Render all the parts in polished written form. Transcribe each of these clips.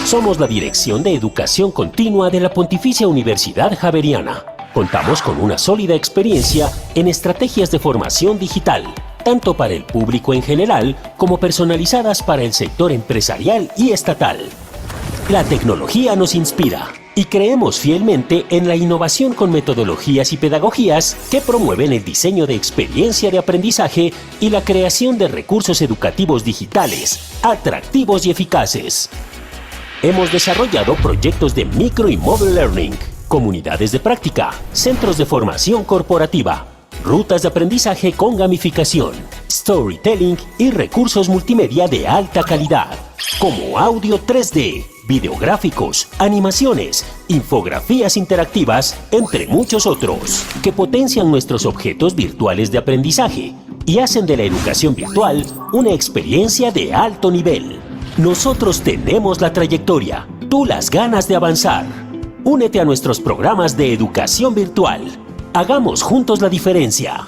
Somos la Dirección de Educación Continua de la Pontificia Universidad Javeriana. Contamos con una sólida experiencia en estrategias de formación digital, tanto para el público en general como personalizadas para el sector empresarial y estatal. La tecnología nos inspira y creemos fielmente en la innovación con metodologías y pedagogías que promueven el diseño de experiencia de aprendizaje y la creación de recursos educativos digitales, atractivos y eficaces. Hemos desarrollado proyectos de micro y mobile learning, comunidades de práctica, centros de formación corporativa, rutas de aprendizaje con gamificación, storytelling y recursos multimedia de alta calidad, como audio 3D, videográficos, animaciones, infografías interactivas, entre muchos otros, que potencian nuestros objetos virtuales de aprendizaje y hacen de la educación virtual una experiencia de alto nivel. Nosotros tenemos la trayectoria, tú las ganas de avanzar. Únete a nuestros programas de educación virtual. Hagamos juntos la diferencia.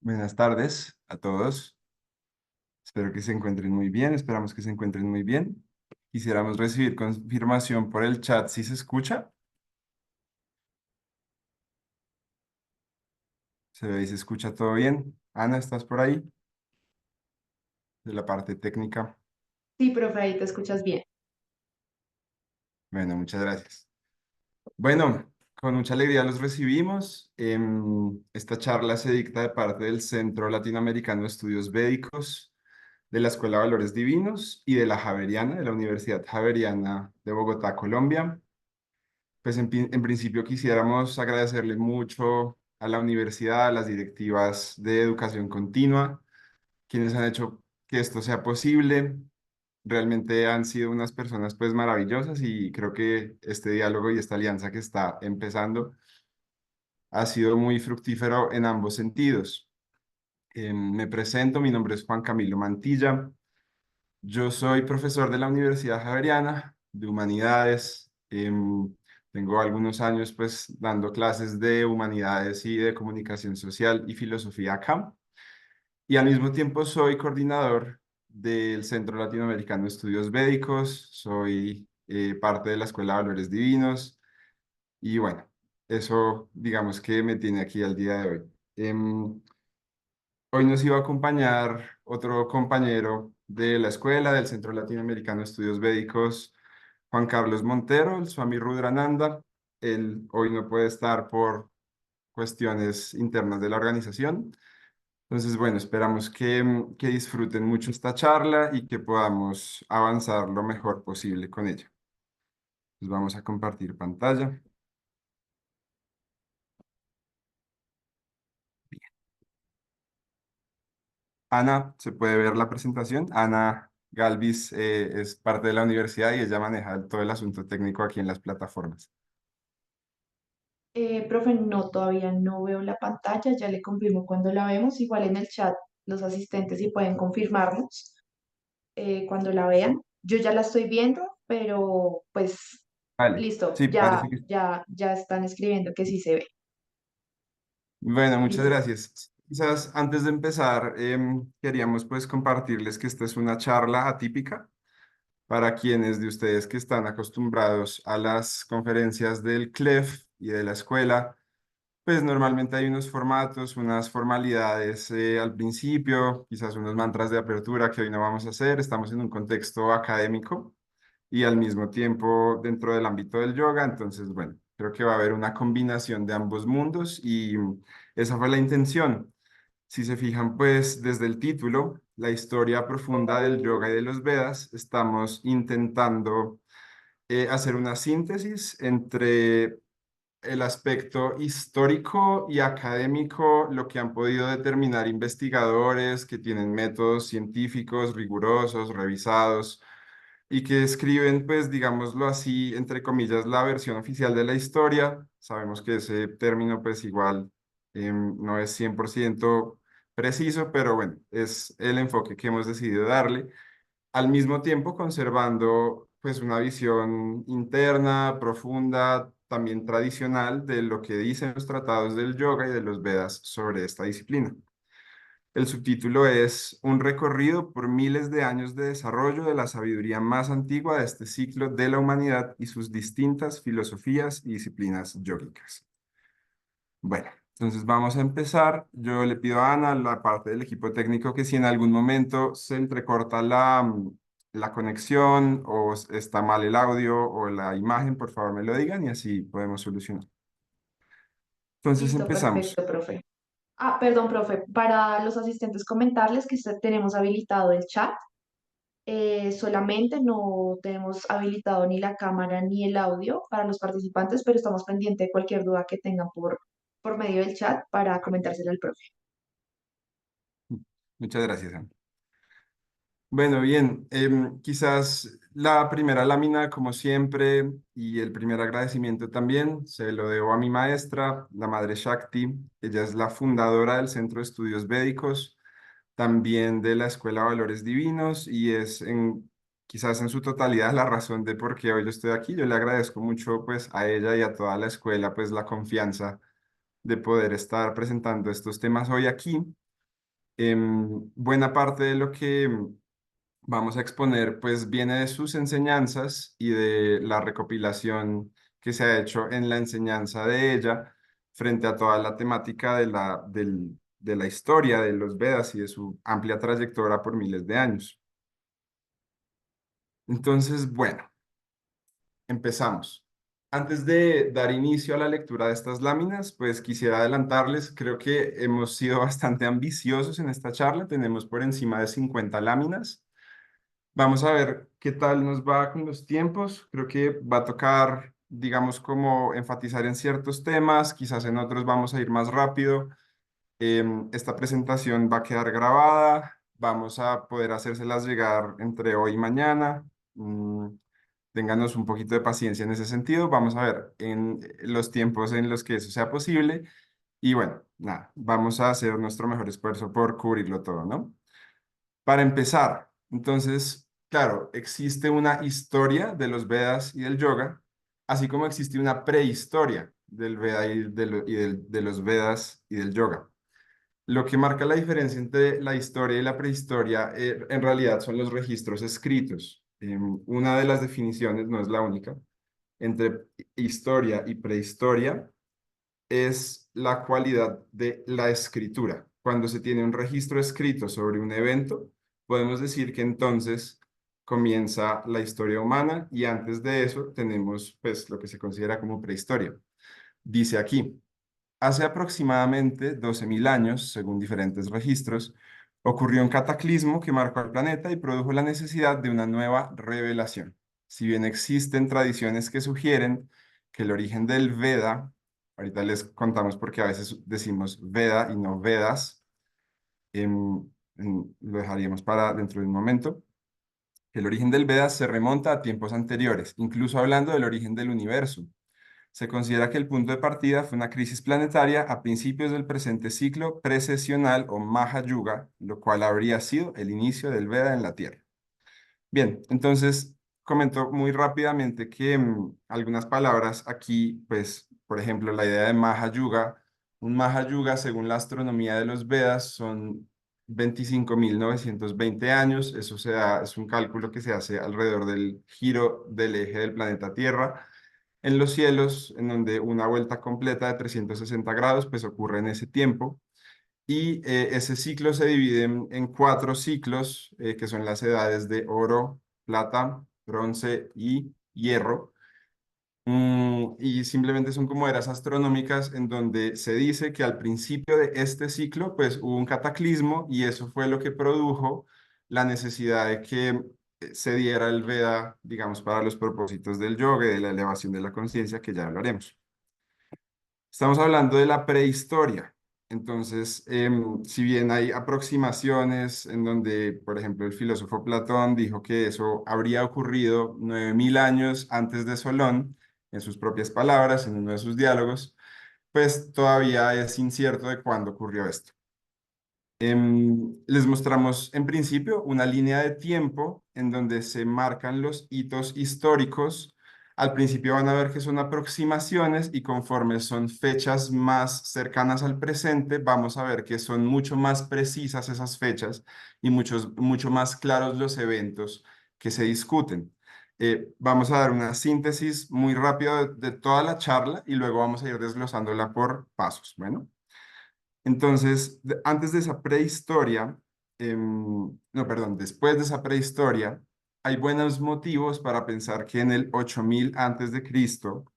Buenas tardes a todos. Espero que se encuentren muy bien. Esperamos que se encuentren muy bien. Quisiéramos recibir confirmación por el chat si se escucha. Se ve y se escucha todo bien. Ana, ¿estás por ahí? De la parte técnica. Sí, profe, ahí te escuchas bien. Bueno, muchas gracias. Bueno, con mucha alegría los recibimos. Esta charla se dicta de parte del Centro Latinoamericano de Estudios Védicos, de la Escuela de Valores Divinos y de la Javeriana, de la Universidad Javeriana de Bogotá, Colombia. Pues en principio quisiéramos agradecerle mucho a la universidad, a las directivas de educación continua, quienes han hecho que esto sea posible. Realmente han sido unas personas pues maravillosas y creo que este diálogo y esta alianza que está empezando ha sido muy fructífero en ambos sentidos. Me presento, mi nombre es Juan Camilo Mantilla. Yo soy profesor de la Universidad Javeriana de Humanidades. Tengo algunos años pues dando clases de Humanidades y de Comunicación Social y Filosofía acá. Y al mismo tiempo soy coordinador del Centro Latinoamericano de Estudios Védicos. Soy parte de la Escuela de Valores Divinos. Y bueno, eso digamos que me tiene aquí al día de hoy. Hoy nos iba a acompañar otro compañero de la escuela del Centro Latinoamericano de Estudios Védicos, Juan Carlos Montero, el Swami Rudrananda. Él hoy no puede estar por cuestiones internas de la organización. Entonces, bueno, esperamos que disfruten mucho esta charla y que podamos avanzar lo mejor posible con ella. Pues vamos a compartir pantalla. Ana, ¿se puede ver la presentación? Ana Galvis es parte de la universidad y ella maneja todo el asunto técnico aquí en las plataformas. Profe, no, todavía no veo la pantalla, ya le confirmo cuando la vemos. Igual en el chat los asistentes sí pueden confirmarnos cuando la vean. Yo ya la estoy viendo, pero pues Vale, listo, sí, ya, parece que... ya están escribiendo que sí se ve. Bueno, muchas Listo. gracias. Quizás antes de empezar, queríamos pues compartirles que esta es una charla atípica para quienes de ustedes que están acostumbrados a las conferencias del CLEF y de la escuela. Pues normalmente hay unos formatos, unas formalidades al principio, quizás unos mantras de apertura que hoy no vamos a hacer. Estamos en un contexto académico y al mismo tiempo dentro del ámbito del yoga. Entonces, bueno, creo que va a haber una combinación de ambos mundos y esa fue la intención. Si se fijan, pues desde el título, la historia profunda del yoga y de los Vedas, estamos intentando hacer una síntesis entre el aspecto histórico y académico, lo que han podido determinar investigadores que tienen métodos científicos rigurosos, revisados, y que escriben, pues, digámoslo así, entre comillas, la versión oficial de la historia. Sabemos que ese término, pues, igual no es 100% preciso, pero bueno, es el enfoque que hemos decidido darle, al mismo tiempo conservando, pues, una visión interna, profunda, también tradicional de lo que dicen los tratados del yoga y de los Vedas sobre esta disciplina. El subtítulo es Un recorrido por miles de años de desarrollo de la sabiduría más antigua de este ciclo de la humanidad y sus distintas filosofías y disciplinas yógicas. Bueno, entonces vamos a empezar. Yo le pido a Ana, la parte del equipo técnico, que si en algún momento se entrecorta la conexión o está mal el audio o la imagen, por favor me lo digan y así podemos solucionar. Entonces Listo, empezamos. perfecto, profe. Ah, perdón, profe. Para los asistentes comentarles que tenemos habilitado el chat. Solamente no tenemos habilitado ni la cámara ni el audio para los participantes, pero estamos pendientes de cualquier duda que tengan por medio del chat para comentársela al profe. Muchas gracias, Ana. Bueno, bien, quizás la primera lámina, como siempre, y el primer agradecimiento también, se lo debo a mi maestra, la Madre Shakti. Ella es la fundadora del Centro de Estudios Védicos, también de la Escuela de Valores Divinos, y es quizás en su totalidad la razón de por qué hoy yo estoy aquí. Yo le agradezco mucho, pues, a ella y a toda la escuela, pues, la confianza de poder estar presentando estos temas hoy aquí. Buena parte de lo que vamos a exponer, pues viene de sus enseñanzas y de la recopilación que se ha hecho en la enseñanza de ella frente a toda la temática de la historia de los Vedas y de su amplia trayectoria por miles de años. Entonces, bueno, empezamos. Antes de dar inicio a la lectura de estas láminas, pues quisiera adelantarles, creo que hemos sido bastante ambiciosos en esta charla, tenemos por encima de 50 láminas. Vamos a ver qué tal nos va con los tiempos. Creo que va a tocar, digamos, como enfatizar en ciertos temas, quizás en otros vamos a ir más rápido. Esta presentación va a quedar grabada, vamos a poder hacérselas llegar entre hoy y mañana. Ténganos un poquito de paciencia en ese sentido. Vamos a ver en los tiempos en los que eso sea posible. Y bueno, nada, vamos a hacer nuestro mejor esfuerzo por cubrirlo todo, ¿no? Para empezar, entonces, claro, existe una historia de los Vedas y del yoga, así como existe una prehistoria del Veda de los Vedas y del yoga. Lo que marca la diferencia entre la historia y la prehistoria, en realidad son los registros escritos. Una de las definiciones, no es la única, entre historia y prehistoria es la cualidad de la escritura. Cuando se tiene un registro escrito sobre un evento, podemos decir que entonces comienza la historia humana y antes de eso tenemos, pues, lo que se considera como prehistoria. Dice aquí, hace aproximadamente 12.000 años, según diferentes registros, ocurrió un cataclismo que marcó al planeta y produjo la necesidad de una nueva revelación. Si bien existen tradiciones que sugieren que el origen del Veda, ahorita les contamos porque a veces decimos Veda y no Vedas, lo dejaríamos para dentro de un momento, que el origen del Veda se remonta a tiempos anteriores, incluso hablando del origen del universo. Se considera que el punto de partida fue una crisis planetaria a principios del presente ciclo precesional o Maha Yuga, lo cual habría sido el inicio del Veda en la Tierra. Bien, entonces comento muy rápidamente que algunas palabras aquí, pues, por ejemplo, la idea de Maha Yuga. Un Maha Yuga, según la astronomía de los Vedas, son 25.920 años. Eso es un cálculo que se hace alrededor del giro del eje del planeta Tierra en los cielos, en donde una vuelta completa de 360 grados, pues ocurre en ese tiempo. Y ese ciclo se divide en 4 ciclos, que son las edades de oro, plata, bronce y hierro. Y simplemente son como eras astronómicas en donde se dice que al principio de este ciclo, pues hubo un cataclismo y eso fue lo que produjo la necesidad de que se diera el Veda, digamos, para los propósitos del yoga y de la elevación de la conciencia, que ya hablaremos. Estamos hablando de la prehistoria. Entonces, si bien hay aproximaciones en donde, por ejemplo, el filósofo Platón dijo que eso habría ocurrido 9000 años antes de Solón, en sus propias palabras, en uno de sus diálogos, pues todavía es incierto de cuándo ocurrió esto. Les mostramos en principio una línea de tiempo en donde se marcan los hitos históricos. Al principio van a ver que son aproximaciones y conforme son fechas más cercanas al presente, vamos a ver que son mucho más precisas esas fechas y mucho más claros los eventos que se discuten. Vamos a dar una síntesis muy rápida de toda la charla y luego vamos a ir desglosándola por pasos. Bueno. Entonces, antes de esa prehistoria, no, perdón, después de esa prehistoria, hay buenos motivos para pensar que en el 8000 antes de Cristo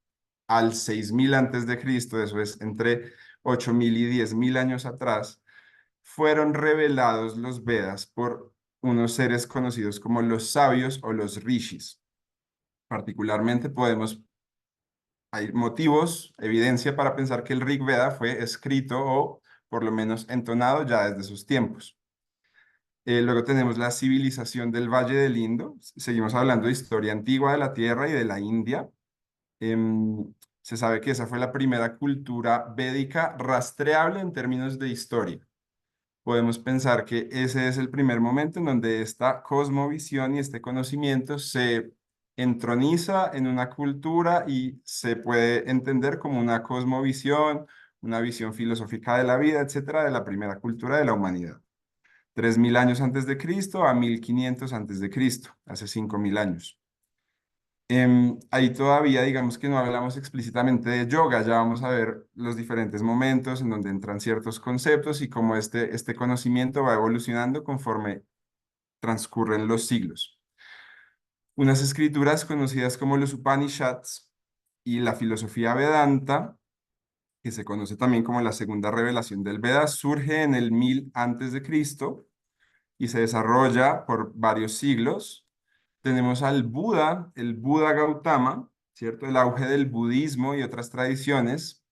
al 6000 antes de Cristo, eso es entre 8000 y 10000 años atrás, fueron revelados los Vedas por unos seres conocidos como los sabios o los rishis. Particularmente hay motivos, evidencia para pensar que el Rig Veda fue escrito o por lo menos entonado ya desde sus tiempos. Luego tenemos la civilización del Valle del Indo. Seguimos hablando de historia antigua de la Tierra y de la India. Em, Se sabe que esa fue la primera cultura védica rastreable en términos de historia. Podemos pensar que ese es el primer momento en donde esta cosmovisión y este conocimiento se entroniza en una cultura y se puede entender como una cosmovisión, una visión filosófica de la vida, etcétera, de la primera cultura de la humanidad. 3000 años antes de Cristo a 1500 antes de Cristo, hace 5000 años. Ahí todavía digamos que no hablamos explícitamente de yoga, ya vamos a ver los diferentes momentos en donde entran ciertos conceptos y cómo este conocimiento va evolucionando conforme transcurren los siglos. Unas escrituras conocidas como los Upanishads y la filosofía Vedanta, que se conoce también como la segunda revelación del Veda, surge en el 1000 antes de Cristo y se desarrolla por varios siglos. Tenemos al Buda, el Buda Gautama, ¿cierto? El auge del budismo y otras tradiciones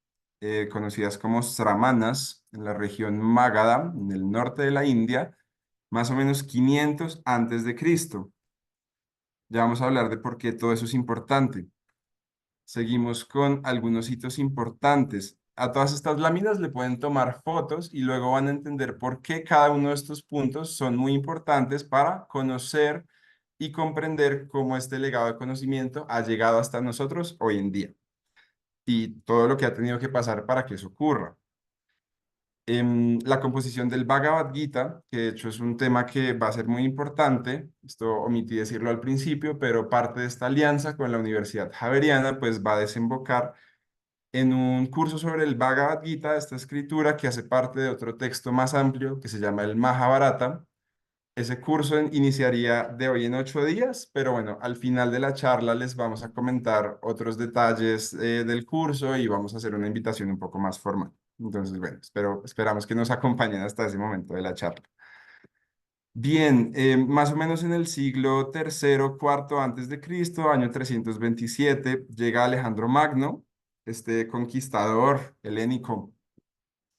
conocidas como sramanas en la región Magadha, en el norte de la India, más o menos 500 antes de Cristo. Ya vamos a hablar de por qué todo eso es importante. Seguimos con algunos hitos importantes. A todas estas láminas le pueden tomar fotos y luego van a entender por qué cada uno de estos puntos son muy importantes para conocer y comprender cómo este legado de conocimiento ha llegado hasta nosotros hoy en día y todo lo que ha tenido que pasar para que eso ocurra. La composición del Bhagavad Gita, que de hecho es un tema que va a ser muy importante, esto omití decirlo al principio, pero parte de esta alianza con la Universidad Javeriana pues va a desembocar en un curso sobre el Bhagavad Gita, esta escritura que hace parte de otro texto más amplio que se llama el Mahabharata. Ese curso iniciaría de hoy en 8 días, pero bueno, al final de la charla les vamos a comentar otros detalles del curso y vamos a hacer una invitación un poco más formal. Entonces, bueno, esperamos que nos acompañen hasta ese momento de la charla. Bien, más o menos en el siglo tercero, cuarto antes de Cristo, año 327, llega Alejandro Magno, este conquistador helénico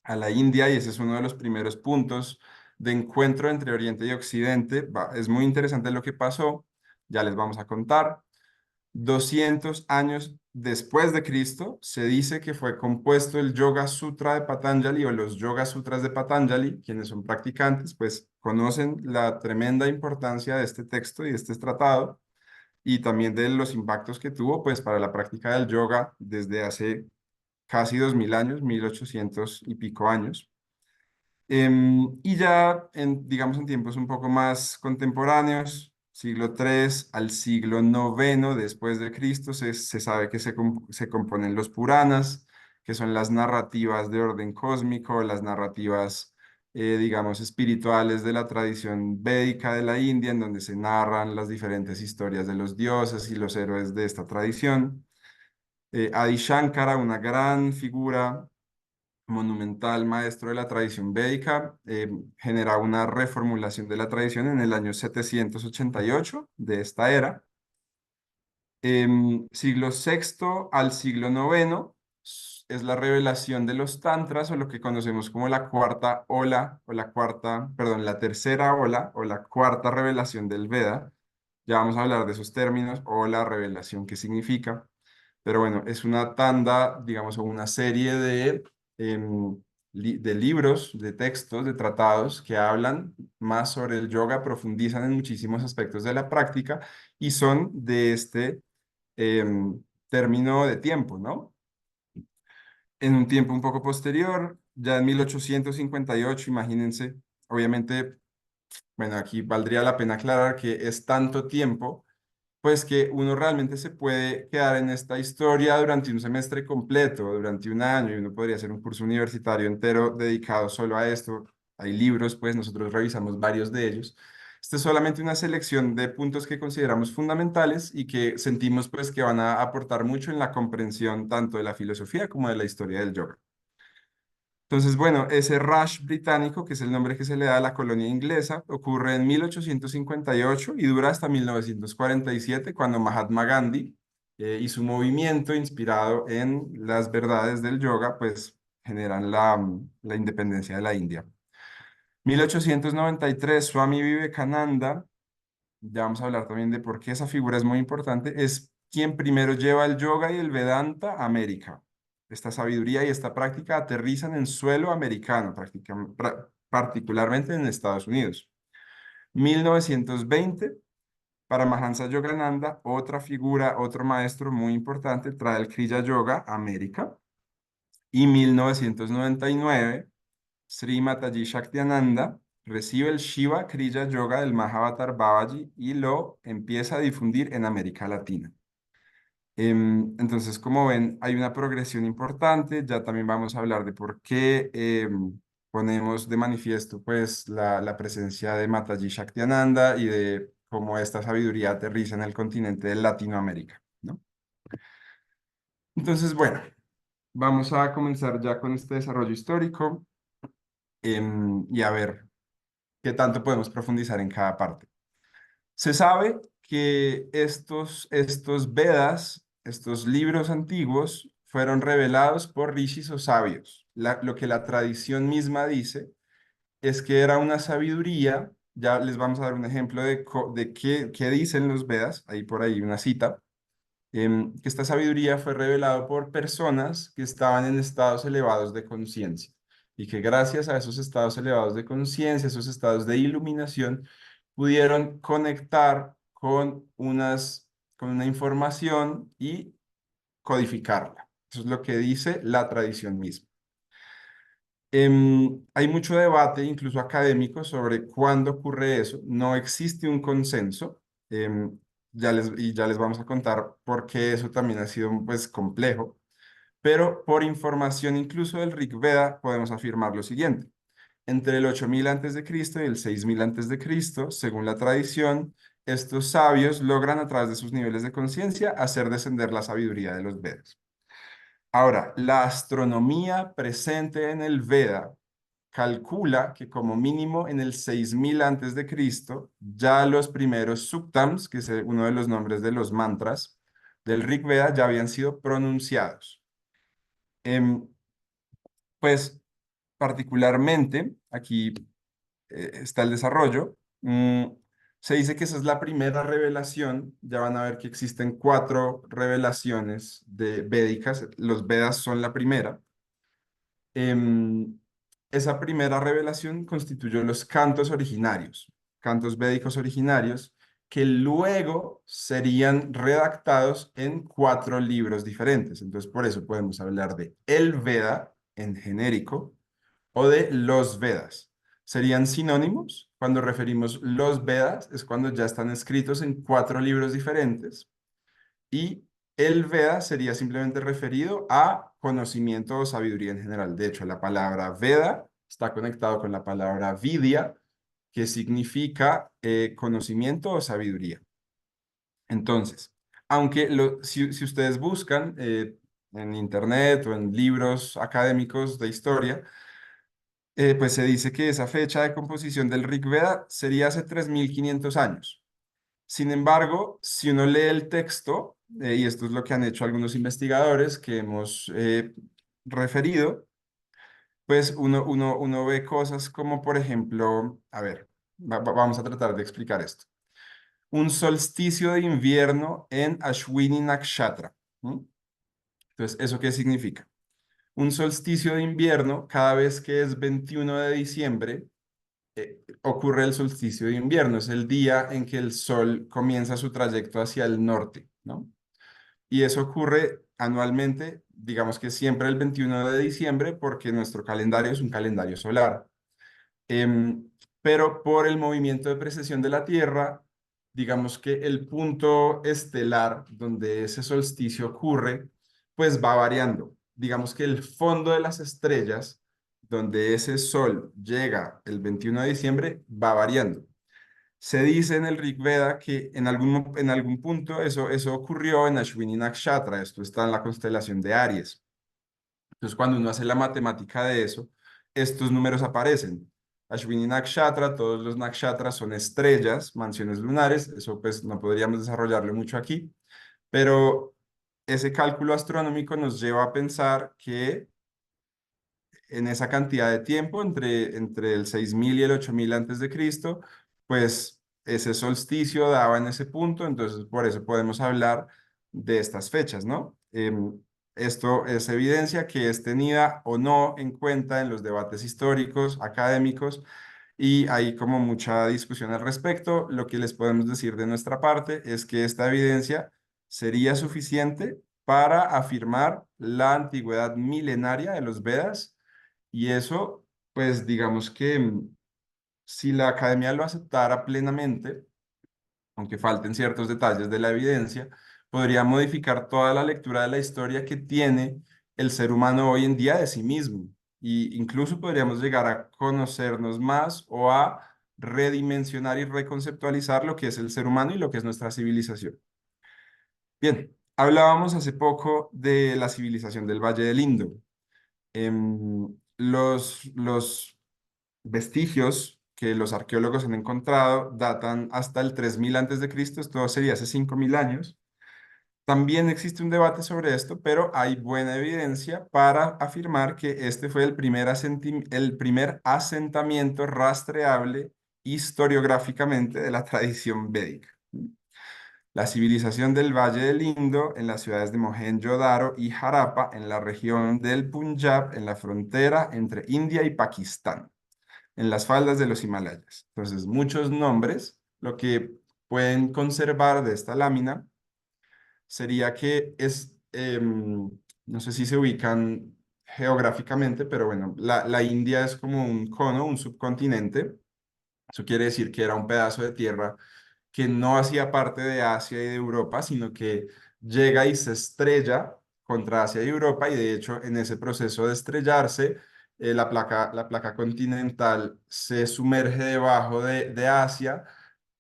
a la India, y ese es uno de los primeros puntos de encuentro entre Oriente y Occidente. Es muy interesante lo que pasó, ya les vamos a contar. 200 años después de Cristo, se dice que fue compuesto el Yoga Sutra de Patanjali o los Yoga Sutras de Patanjali. Quienes son practicantes, pues conocen la tremenda importancia de este texto y de este tratado y también de los impactos que tuvo, pues, para la práctica del yoga desde hace casi 2000 años, 1800 y pico años. Y ya, digamos, en tiempos un poco más contemporáneos, siglo III al siglo IX después de Cristo, se sabe que se componen los Puranas, que son las narrativas de orden cósmico, las narrativas, digamos, espirituales de la tradición védica de la India, en donde se narran las diferentes historias de los dioses y los héroes de esta tradición. Adi Shankara, una gran figura monumental maestro de la tradición védica, genera una reformulación de la tradición en el año 788 de esta era. Siglo VI al siglo IX, es la revelación de los tantras o lo que conocemos como la cuarta ola o la tercera ola o la cuarta revelación del Veda. Ya vamos a hablar de esos términos o la revelación, qué significa. Pero bueno, es una tanda, digamos, o una serie em, de libros, de textos, de tratados que hablan más sobre el yoga, profundizan en muchísimos aspectos de la práctica y son de este término de tiempo, ¿no? En un tiempo un poco posterior, ya en 1858, imagínense, obviamente, bueno, aquí valdría la pena aclarar que es tanto tiempo pues que uno realmente se puede quedar en esta historia durante un semestre completo, durante un año, y uno podría hacer un curso universitario entero dedicado solo a esto. Hay libros, pues nosotros revisamos varios de ellos. Esta es solamente una selección de puntos que consideramos fundamentales y que sentimos pues que van a aportar mucho en la comprensión tanto de la filosofía como de la historia del yoga. Entonces, bueno, ese Raj británico, que es el nombre que se le da a la colonia inglesa, ocurre en 1858 y dura hasta 1947, cuando Mahatma Gandhi y su movimiento inspirado en las verdades del yoga, pues generan la independencia de la India. 1893, Swami Vivekananda, ya vamos a hablar también de por qué esa figura es muy importante, es quien primero lleva el yoga y el Vedanta a América. Esta sabiduría y esta práctica aterrizan en suelo americano, particularmente en Estados Unidos. 1920, para Mahansa Yogananda, otra figura, otro maestro muy importante, trae el Kriya Yoga a América. Y 1999, Sri Mataji Shaktiananda recibe el Shiva Kriya Yoga del Mahavatar Babaji y lo empieza a difundir en América Latina. Entonces, como ven, hay una progresión importante. Ya también vamos a hablar de por qué ponemos de manifiesto pues, la presencia de Mataji Shaktiananda y de cómo esta sabiduría aterriza en el continente de Latinoamérica, ¿no? Entonces, bueno, vamos a comenzar ya con este desarrollo histórico y a ver qué tanto podemos profundizar en cada parte. Se sabe que estos Vedas, estos libros antiguos, fueron revelados por rishis o sabios. Lo que la tradición misma dice es que era una sabiduría, ya les vamos a dar un ejemplo de qué dicen los Vedas, ahí por ahí una cita, que esta sabiduría fue revelada por personas que estaban en estados elevados de conciencia y que gracias a esos estados elevados de conciencia, esos estados de iluminación, pudieron conectar con una información y codificarla. Eso es lo que dice la tradición misma. Hay mucho debate, incluso académico, sobre cuándo ocurre eso. No existe un consenso. Ya les vamos a contar por qué eso también ha sido pues, complejo. Pero por información incluso del Rig Veda podemos afirmar lo siguiente. Entre el 8000 a.C. y el 6000 a.C., según la tradición, estos sabios logran a través de sus niveles de conciencia hacer descender la sabiduría de los Vedas. Ahora, la astronomía presente en el Veda calcula que como mínimo en el 6000 antes de Cristo, ya los primeros suktams, que es uno de los nombres de los mantras del Rig Veda, ya habían sido pronunciados. Pues particularmente, aquí está el desarrollo. Se dice que esa es la primera revelación. Ya van a ver que existen 4 revelaciones védicas. Los Vedas son la primera. Em, Esa primera revelación constituyó los cantos originarios, cantos védicos originarios, que luego serían redactados en 4 libros diferentes. Entonces, por eso podemos hablar de el Veda en genérico o de los Vedas. ¿Serían sinónimos? Cuando referimos los Vedas es cuando ya están escritos en 4 libros diferentes y el Veda sería simplemente referido a conocimiento o sabiduría en general. De hecho, la palabra Veda está conectado con la palabra Vidya, que significa conocimiento o sabiduría. Entonces, aunque si ustedes buscan en internet o en libros académicos de historia, pues se dice que esa fecha de composición del Rig Veda sería hace 3500 años. Sin embargo, si uno lee el texto, y esto es lo que han hecho algunos investigadores que hemos referido, pues uno ve cosas como, por ejemplo, a ver, vamos a tratar de explicar esto. Un solsticio de invierno en Ashwini Nakshatra. ¿M? Entonces, ¿eso qué significa? Un solsticio de invierno, cada vez que es 21 de diciembre, ocurre el solsticio de invierno. Es el día en que el sol comienza su trayecto hacia el norte, ¿no? Y eso ocurre anualmente, digamos que siempre el 21 de diciembre, porque nuestro calendario es un calendario solar. Em, pero por el movimiento de precesión de la Tierra, digamos que el punto estelar donde ese solsticio ocurre, pues va variando. Digamos que el fondo de las estrellas, donde ese sol llega el 21 de diciembre, va variando. Se dice en el Rig Veda que en algún punto eso ocurrió en Ashwini Nakshatra, esto está en la constelación de Aries. Entonces, cuando uno hace la matemática de eso, estos números aparecen. Ashwini Nakshatra, todos los nakshatras son estrellas, mansiones lunares, eso pues no podríamos desarrollarlo mucho aquí, pero ese cálculo astronómico nos lleva a pensar que en esa cantidad de tiempo, entre el 6000 y el 8000 antes de Cristo, pues ese solsticio daba en ese punto, entonces por eso podemos hablar de estas fechas, ¿no? Esto es evidencia que es tenida o no en cuenta en los debates históricos, académicos, y hay como mucha discusión al respecto. Lo que les podemos decir de nuestra parte es que esta evidencia sería suficiente para afirmar la antigüedad milenaria de los Vedas y eso, pues digamos que si la academia lo aceptara plenamente, aunque falten ciertos detalles de la evidencia, podría modificar toda la lectura de la historia que tiene el ser humano hoy en día de sí mismo. Y incluso podríamos llegar a conocernos más o a redimensionar y reconceptualizar lo que es el ser humano y lo que es nuestra civilización. Bien, hablábamos hace poco de la civilización del Valle del Indo. Los vestigios que los arqueólogos han encontrado datan hasta el 3000 antes de Cristo, esto sería hace 5000 años. También existe un debate sobre esto, pero hay buena evidencia para afirmar que este fue el primer asentamiento rastreable historiográficamente de la tradición védica. La civilización del Valle del Indo en las ciudades de Mohenjo-Daro y Harappa en la región del Punjab en la frontera entre India y Pakistán en las faldas de los Himalayas. Entonces, muchos nombres, lo que pueden conservar de esta lámina sería que no sé si se ubican geográficamente, pero bueno, la India es como un cono, un subcontinente. Eso quiere decir que era un pedazo de tierra que no hacía parte de Asia y de Europa, sino que llega y se estrella contra Asia y Europa, y de hecho en ese proceso de estrellarse, la placa continental se sumerge debajo de Asia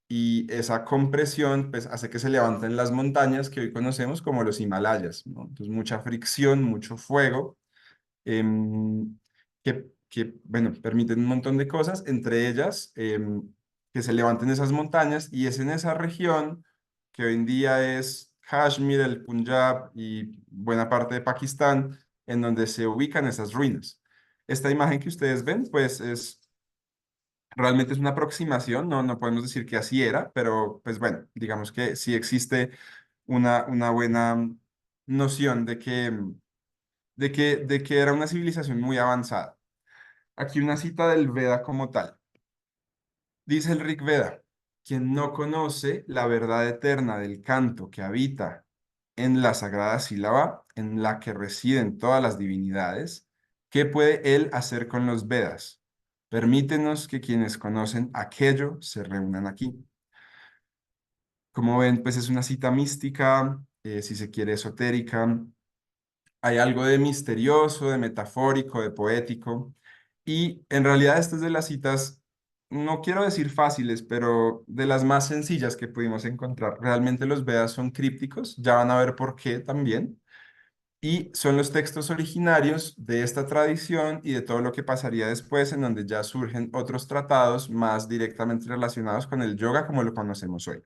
y esa compresión pues, hace que se levanten las montañas que hoy conocemos como los Himalayas, ¿no? Entonces mucha fricción, mucho fuego, bueno, permiten un montón de cosas, entre ellas que se levanten esas montañas y es en esa región que hoy en día es Kashmir, el Punjab y buena parte de Pakistán, en donde se ubican esas ruinas. Esta imagen que ustedes ven, pues realmente es una aproximación, no podemos decir que así era, pero pues bueno, digamos que sí existe una buena noción de que era una civilización muy avanzada. Aquí una cita del Veda como tal. Dice el Rig Veda, quien no conoce la verdad eterna del canto que habita en la sagrada sílaba en la que residen todas las divinidades, ¿qué puede él hacer con los Vedas? Permítenos que quienes conocen aquello se reúnan aquí. Como ven, pues es una cita mística, si se quiere esotérica. Hay algo de misterioso, de metafórico, de poético. Y en realidad estas de las citas, no quiero decir fáciles, pero de las más sencillas que pudimos encontrar. Realmente los Vedas son crípticos, ya van a ver por qué también. Y son los textos originarios de esta tradición y de todo lo que pasaría después, en donde ya surgen otros tratados más directamente relacionados con el yoga como lo conocemos hoy.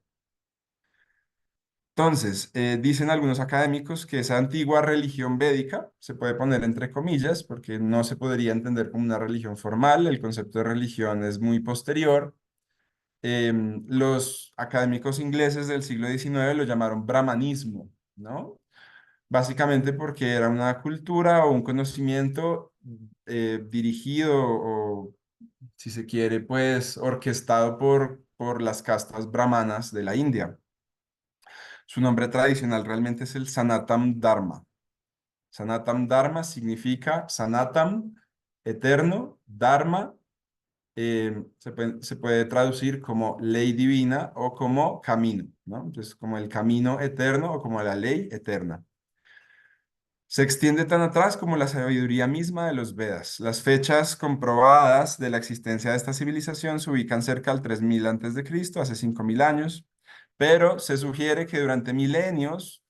Entonces, dicen algunos académicos que esa antigua religión védica se puede poner entre comillas porque no se podría entender como una religión formal, el concepto de religión es muy posterior. Los académicos ingleses del siglo XIX lo llamaron brahmanismo, ¿no? Básicamente porque era una cultura o un conocimiento dirigido o, si se quiere, pues orquestado por las castas brahmanas de la India. Su nombre tradicional realmente es el Sanatam Dharma. Sanatam Dharma significa Sanatam, eterno, Dharma, se puede traducir como ley divina o como camino, ¿no? Entonces, como el camino eterno o como la ley eterna. Se extiende tan atrás como la sabiduría misma de los Vedas. Las fechas comprobadas de la existencia de esta civilización se ubican cerca del 3000 antes de Cristo, hace 5000 años, pero se sugiere que durante milenios,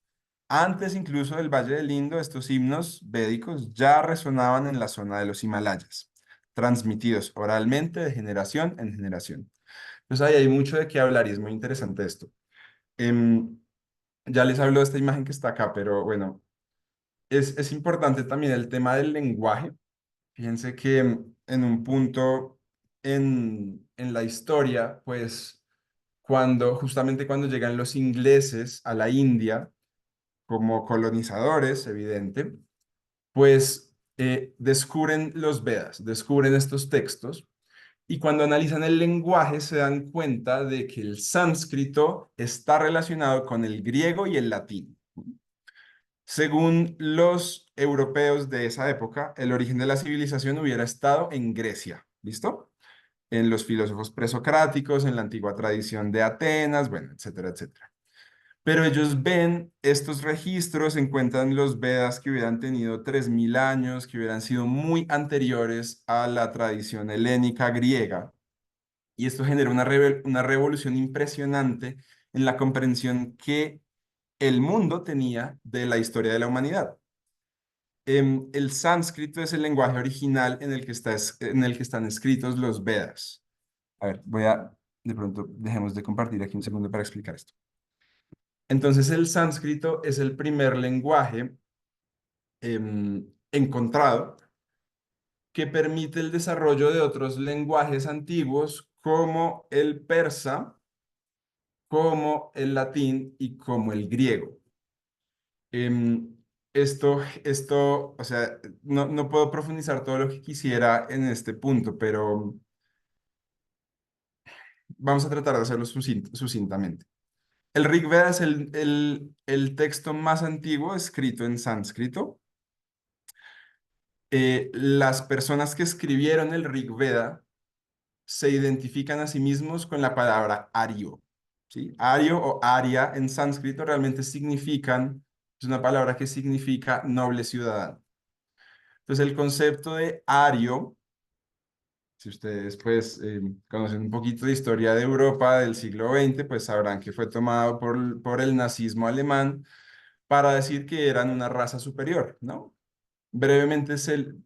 antes incluso del Valle del Indo, estos himnos védicos ya resonaban en la zona de los Himalayas, transmitidos oralmente de generación en generación. Entonces ahí hay mucho de qué hablar y es muy interesante esto. Em, ya les hablo de esta imagen que está acá, pero bueno, es importante también el tema del lenguaje. Fíjense que en un punto en la historia, pues justamente cuando llegan los ingleses a la India como colonizadores, evidente, pues descubren los Vedas, descubren estos textos y cuando analizan el lenguaje se dan cuenta de que el sánscrito está relacionado con el griego y el latín. Según los europeos de esa época, el origen de la civilización hubiera estado en Grecia, ¿listo? En los filósofos presocráticos, en la antigua tradición de Atenas, bueno, etcétera, etcétera. Pero ellos ven estos registros, encuentran los Vedas que hubieran tenido 3000 años, que hubieran sido muy anteriores a la tradición helénica griega, y esto genera una revolución impresionante en la comprensión que el mundo tenía de la historia de la humanidad. El sánscrito es el lenguaje original en el que en el que están escritos los Vedas. A ver, de pronto, dejemos de compartir aquí un segundo para explicar esto. Entonces, el sánscrito es el primer lenguaje encontrado que permite el desarrollo de otros lenguajes antiguos como el persa, como el latín y como el griego. Em, o sea, no puedo profundizar todo lo que quisiera en este punto, pero vamos a tratar de hacerlo sucintamente. El Rig Veda es el texto más antiguo escrito en sánscrito. Las personas que escribieron el Rig Veda se identifican a sí mismos con la palabra Ario, ¿sí? Ario o Arya en sánscrito realmente es una palabra que significa noble ciudadano. Entonces el concepto de Ario, si ustedes pues conocen un poquito de historia de Europa del siglo XX, pues sabrán que fue tomado por el nazismo alemán para decir que eran una raza superior, ¿no? Brevemente,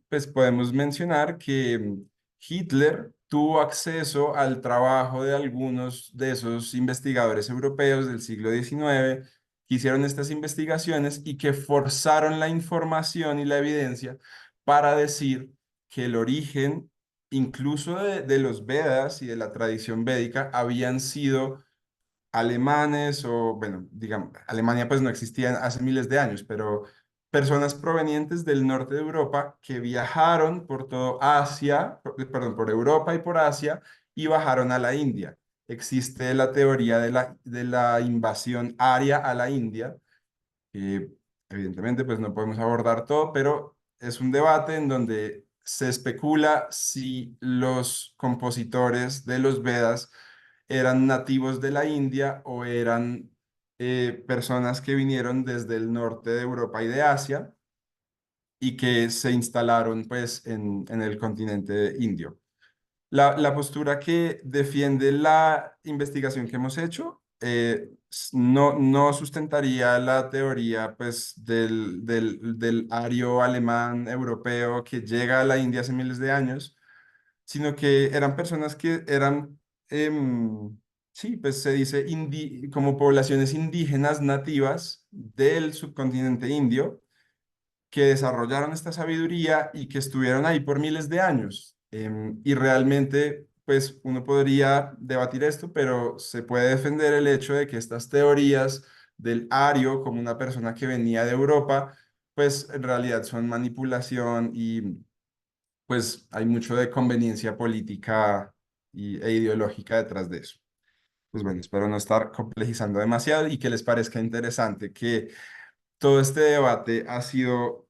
pues podemos mencionar que Hitler tuvo acceso al trabajo de algunos de esos investigadores europeos del siglo XIX que hicieron estas investigaciones y que forzaron la información y la evidencia para decir que el origen incluso de los Vedas y de la tradición védica habían sido alemanes o, bueno, digamos, Alemania pues no existía hace miles de años, pero personas provenientes del norte de Europa que viajaron por todo Asia, perdón, por Europa y por Asia y bajaron a la India. Existe la teoría de la invasión aria a la India, que evidentemente pues no podemos abordar todo, pero es un debate en donde se especula si los compositores de los Vedas eran nativos de la India o eran personas que vinieron desde el norte de Europa y de Asia y que se instalaron pues en el continente indio. La postura que defiende la investigación que hemos hecho no sustentaría la teoría pues, del ario alemán europeo que llega a la India hace miles de años, sino que eran personas que eran sí, pues se dice como poblaciones indígenas nativas del subcontinente indio que desarrollaron esta sabiduría y que estuvieron ahí por miles de años. Y realmente, pues uno podría debatir esto, pero se puede defender el hecho de que estas teorías del ario como una persona que venía de Europa, pues en realidad son manipulación y pues hay mucho de conveniencia política e ideológica detrás de eso. Pues bueno, espero no estar complejizando demasiado y que les parezca interesante que todo este debate ha sido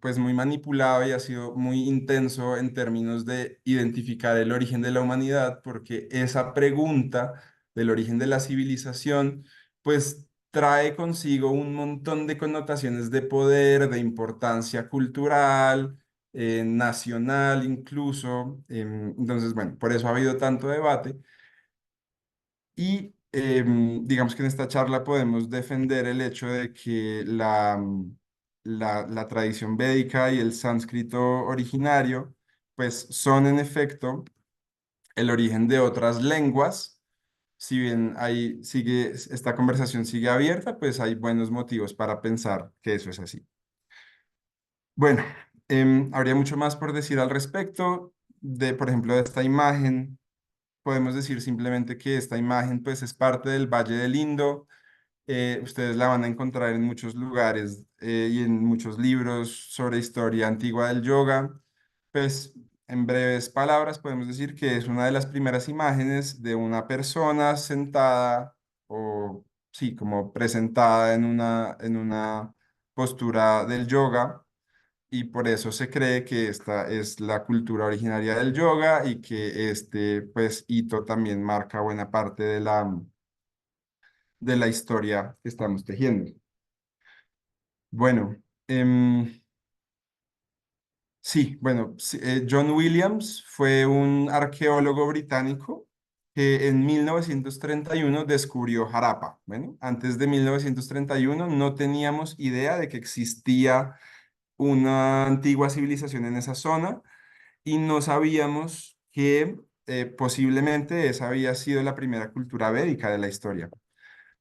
pues muy manipulado y ha sido muy intenso en términos de identificar el origen de la humanidad, porque esa pregunta del origen de la civilización pues trae consigo un montón de connotaciones de poder, de importancia cultural, nacional incluso. Entonces, bueno, por eso ha habido tanto debate. Y digamos que en esta charla podemos defender el hecho de que la tradición védica y el sánscrito originario, pues son en efecto el origen de otras lenguas. Si bien esta conversación sigue abierta, pues hay buenos motivos para pensar que eso es así. Bueno, habría mucho más por decir al respecto por ejemplo, de esta imagen. Podemos decir simplemente que esta imagen pues es parte del Valle del Indo. Ustedes la van a encontrar en muchos lugares y en muchos libros sobre historia antigua del yoga. Pues en breves palabras podemos decir que es una de las primeras imágenes de una persona sentada o sí, como presentada en una postura del yoga, y por eso se cree que esta es la cultura originaria del yoga y que este pues hito también marca buena parte de la historia que estamos tejiendo. Bueno, sí, bueno, sí, John Williams fue un arqueólogo británico que en 1931 descubrió Harappa. Bueno, antes de 1931 no teníamos idea de que existía una antigua civilización en esa zona y no sabíamos que posiblemente esa había sido la primera cultura védica de la historia.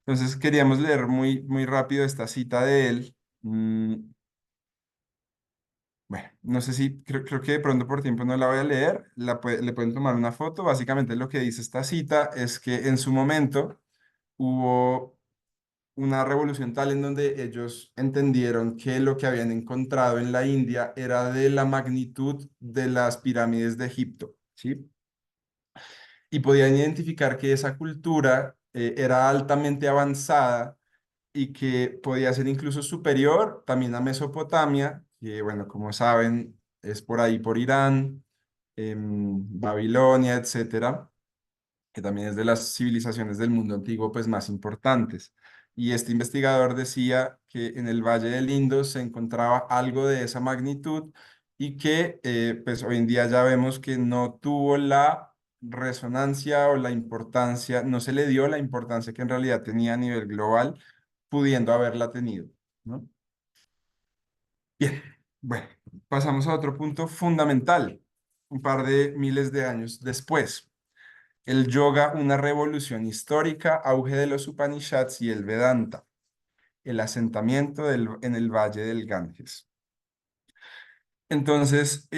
Entonces queríamos leer muy, muy rápido esta cita de él. Bueno, no sé si, creo que de pronto por tiempo no la voy a leer, le pueden tomar una foto. Básicamente lo que dice esta cita es que en su momento hubo una revolución tal en donde ellos entendieron que lo que habían encontrado en la India era de la magnitud de las pirámides de Egipto, ¿sí? Y podían identificar que esa cultura era altamente avanzada y que podía ser incluso superior también a Mesopotamia, que bueno, como saben, es por ahí por Irán, Babilonia, etcétera, que también es de las civilizaciones del mundo antiguo pues más importantes. Y este investigador decía que en el Valle del Indo se encontraba algo de esa magnitud y que pues hoy en día ya vemos que no tuvo la resonancia o la importancia, no se le dio la importancia que en realidad tenía a nivel global, pudiendo haberla tenido, ¿no? Bien, bueno, pasamos a otro punto fundamental, un par de miles de años después. El yoga, una revolución histórica, auge de los Upanishads y el Vedanta, el asentamiento en el Valle del Ganges. Entonces,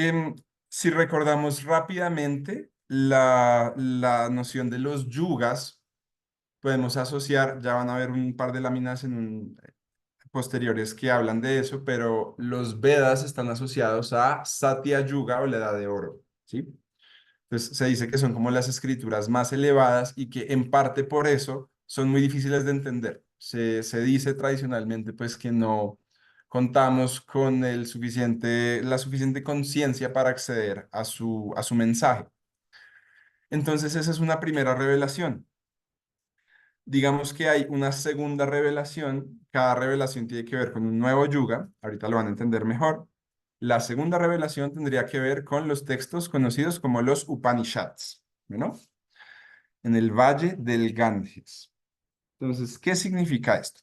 si recordamos rápidamente la noción de los yugas, podemos asociar, ya van a ver un par de láminas posteriores que hablan de eso, pero los Vedas están asociados a Satya Yuga o la Edad de Oro, ¿sí? Entonces se dice que son como las escrituras más elevadas y que en parte por eso son muy difíciles de entender. Se dice tradicionalmente pues que no contamos con la suficiente conciencia para acceder a su mensaje. Entonces esa es una primera revelación. Digamos que hay una segunda revelación. Cada revelación tiene que ver con un nuevo yuga. Ahorita lo van a entender mejor. La segunda revelación tendría que ver con los textos conocidos como los Upanishads, ¿no? En el Valle del Ganges. Entonces, ¿qué significa esto?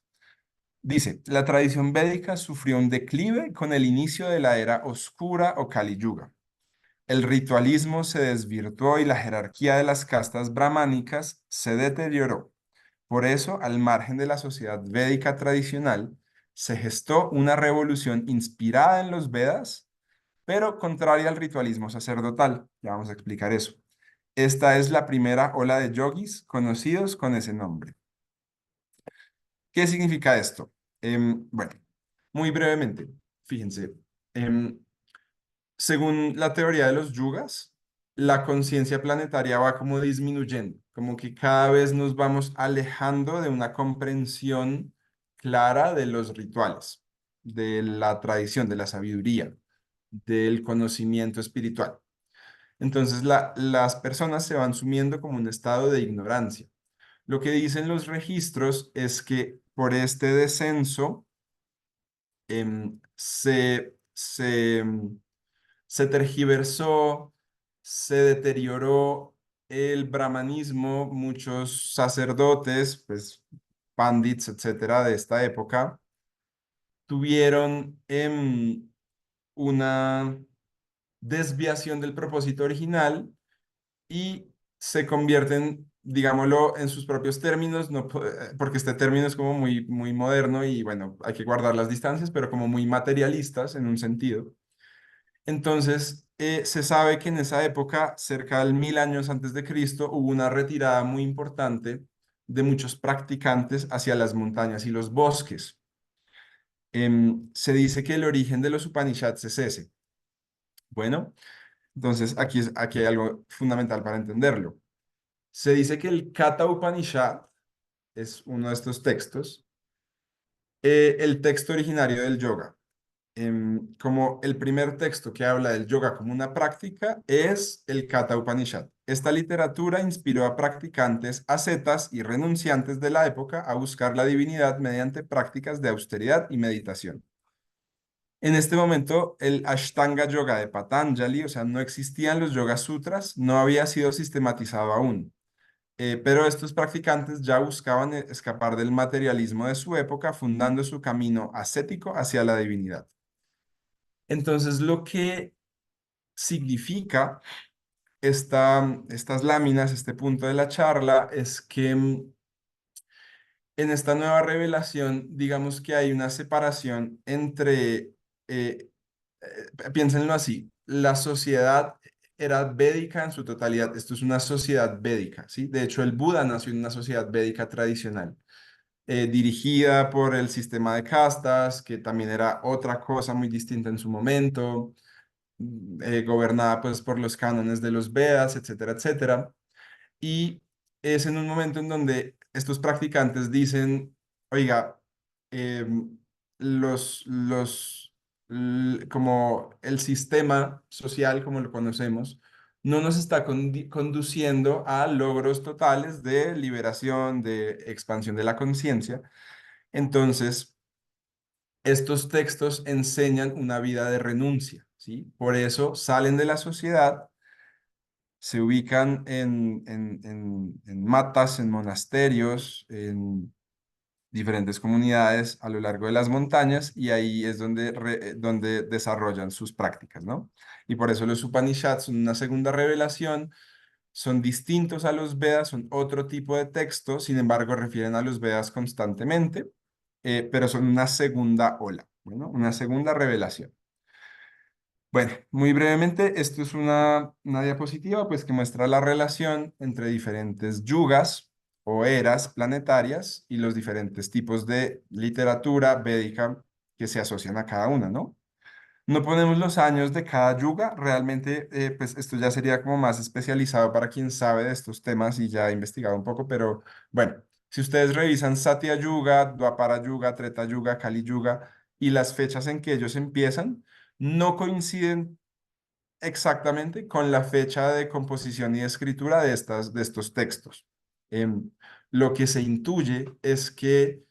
Dice, la tradición védica sufrió un declive con el inicio de la era oscura o Kali Yuga. el ritualismo se desvirtuó y la jerarquía de las castas brahmánicas se deterioró. Por eso, al margen de la sociedad védica tradicional, se gestó una revolución inspirada en los Vedas, pero contraria al ritualismo sacerdotal. Ya vamos a explicar eso. Esta es la primera ola de yogis conocidos con ese nombre. ¿Qué significa esto? Bueno, muy brevemente, fíjense. em, Según la teoría de los yugas, la conciencia planetaria va como disminuyendo, como que cada vez nos vamos alejando de una comprensión clara de los rituales, de la tradición, de la sabiduría, del conocimiento espiritual. Entonces las personas se van sumiendo como un estado de ignorancia. Lo que dicen los registros es que por este descenso se tergiversó, se deterioró el brahmanismo, muchos sacerdotes, pues pandits, etcétera, de esta época, tuvieron una desviación del propósito original y se convierten, digámoslo, en sus propios términos, no, porque este término es como muy, muy moderno y bueno, hay que guardar las distancias, pero como muy materialistas en un sentido. Entonces, se sabe que en esa época, cerca del 1000 años antes de Cristo, hubo una retirada muy importante de muchos practicantes hacia las montañas y los bosques. Se dice que el origen de los Upanishads es ese. Bueno, entonces aquí hay algo fundamental para entenderlo. Se dice que el Katha Upanishad es uno de estos textos, el texto originario del yoga. Como el primer texto que habla del yoga como una práctica es el Katha Upanishad. Esta literatura inspiró a practicantes ascetas y renunciantes de la época a buscar la divinidad mediante prácticas de austeridad y meditación. En este momento, el Ashtanga Yoga de Patanjali, o sea, no existían los Yoga Sutras, no había sido sistematizado aún. Pero estos practicantes ya buscaban escapar del materialismo de su época, fundando su camino ascético hacia la divinidad. Entonces, lo que significa estas láminas, este punto de la charla, es que en esta nueva revelación, digamos que hay una separación entre, piénsenlo así, la sociedad era védica en su totalidad. Esto es una sociedad védica, ¿sí? De hecho, el Buda nació en una sociedad védica tradicional, dirigida por el sistema de castas, que también era otra cosa muy distinta en su momento, gobernada pues por los cánones de los Vedas, etcétera, etcétera. Y es en un momento en donde estos practicantes dicen, oiga, como el sistema social como lo conocemos, no nos está conduciendo a logros totales de liberación, de expansión de la conciencia. Entonces, estos textos enseñan una vida de renuncia, ¿sí? Por eso salen de la sociedad, se ubican en matas, en monasterios, en diferentes comunidades a lo largo de las montañas y ahí es donde desarrollan sus prácticas, ¿no? Y por eso los Upanishads son una segunda revelación, son distintos a los Vedas, son otro tipo de texto, sin embargo refieren a los Vedas constantemente, pero son una segunda ola, ¿no? Una segunda revelación. Bueno, muy brevemente, esto es una diapositiva pues, que muestra la relación entre diferentes yugas o eras planetarias y los diferentes tipos de literatura védica que se asocian a cada una, ¿no? No ponemos los años de cada yuga, realmente pues esto ya sería como más especializado para quien sabe de estos temas y ya ha investigado un poco, pero bueno, si ustedes revisan Satya Yuga, Dwapara Yuga, Treta Yuga, Kali Yuga y las fechas en que ellos empiezan, no coinciden exactamente con la fecha de composición y escritura de estos textos. Em, lo que se intuye es que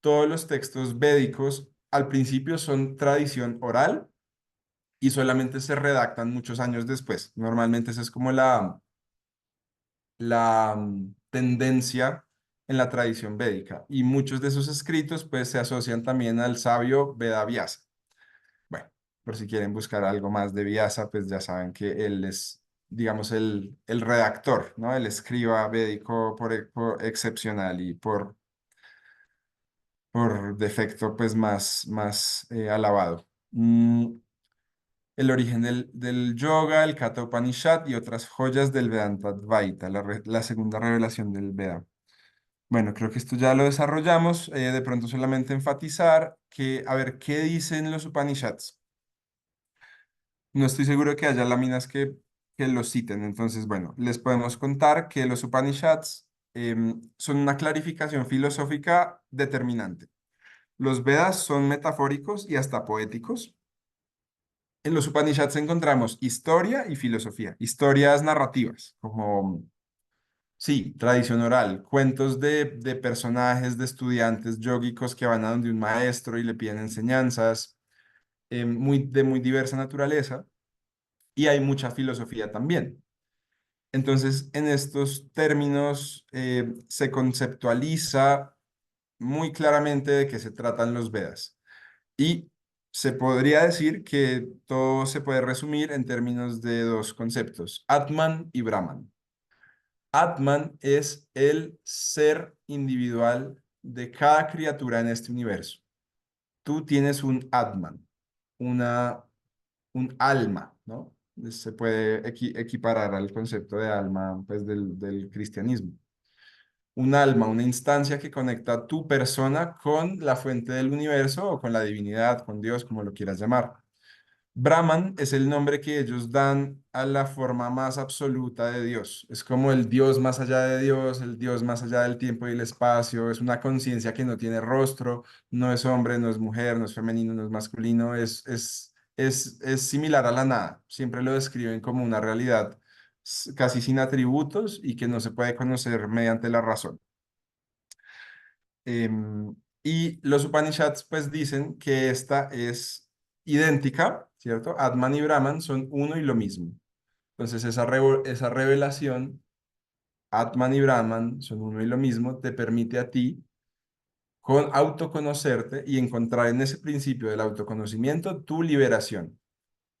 todos los textos védicos al principio son tradición oral y solamente se redactan muchos años después. Normalmente esa es como la tendencia en la tradición védica y muchos de esos escritos pues se asocian también al sabio Vedavyasa. Bueno. por si quieren buscar algo más de Vyasa, pues ya saben que él es, digamos, el redactor, ¿no? El escriba védico por excepcional y por defecto, pues más alabado. El origen del yoga, el Katha Upanishad y otras joyas del Vedanta Advaita, la segunda revelación del Veda. Bueno, creo que esto ya lo desarrollamos. De pronto solamente enfatizar que, a ver, ¿qué dicen los Upanishads? No estoy seguro que haya láminas que los citen. Entonces, bueno, les podemos contar que los Upanishads son una clarificación filosófica determinante. Los Vedas son metafóricos y hasta poéticos. En los Upanishads encontramos historia y filosofía, historias narrativas, como, sí, tradición oral, cuentos de personajes, de estudiantes yógicos que van a donde un maestro y le piden enseñanzas, de muy diversa naturaleza, y hay mucha filosofía también. Entonces, en estos términos se conceptualiza muy claramente de qué se tratan los Vedas. Y se podría decir que todo se puede resumir en términos de dos conceptos, Atman y Brahman. Atman es el ser individual de cada criatura en este universo. Tú tienes un Atman, una, un alma, ¿no? Se puede equiparar al concepto de alma, pues, del cristianismo. Un alma, una instancia que conecta tu persona con la fuente del universo o con la divinidad, con Dios, como lo quieras llamar. Brahman es el nombre que ellos dan a la forma más absoluta de Dios. Es como el Dios más allá de Dios, el Dios más allá del tiempo y el espacio. Es una conciencia que no tiene rostro, no es hombre, no es mujer, no es femenino, no es masculino, es similar a la nada. Siempre lo describen como una realidad casi sin atributos y que no se puede conocer mediante la razón. Y los Upanishads pues dicen que esta es idéntica, ¿cierto? Atman y Brahman son uno y lo mismo. Entonces esa revelación, Atman y Brahman son uno y lo mismo, te permite a ti con autoconocerte y encontrar en ese principio del autoconocimiento tu liberación.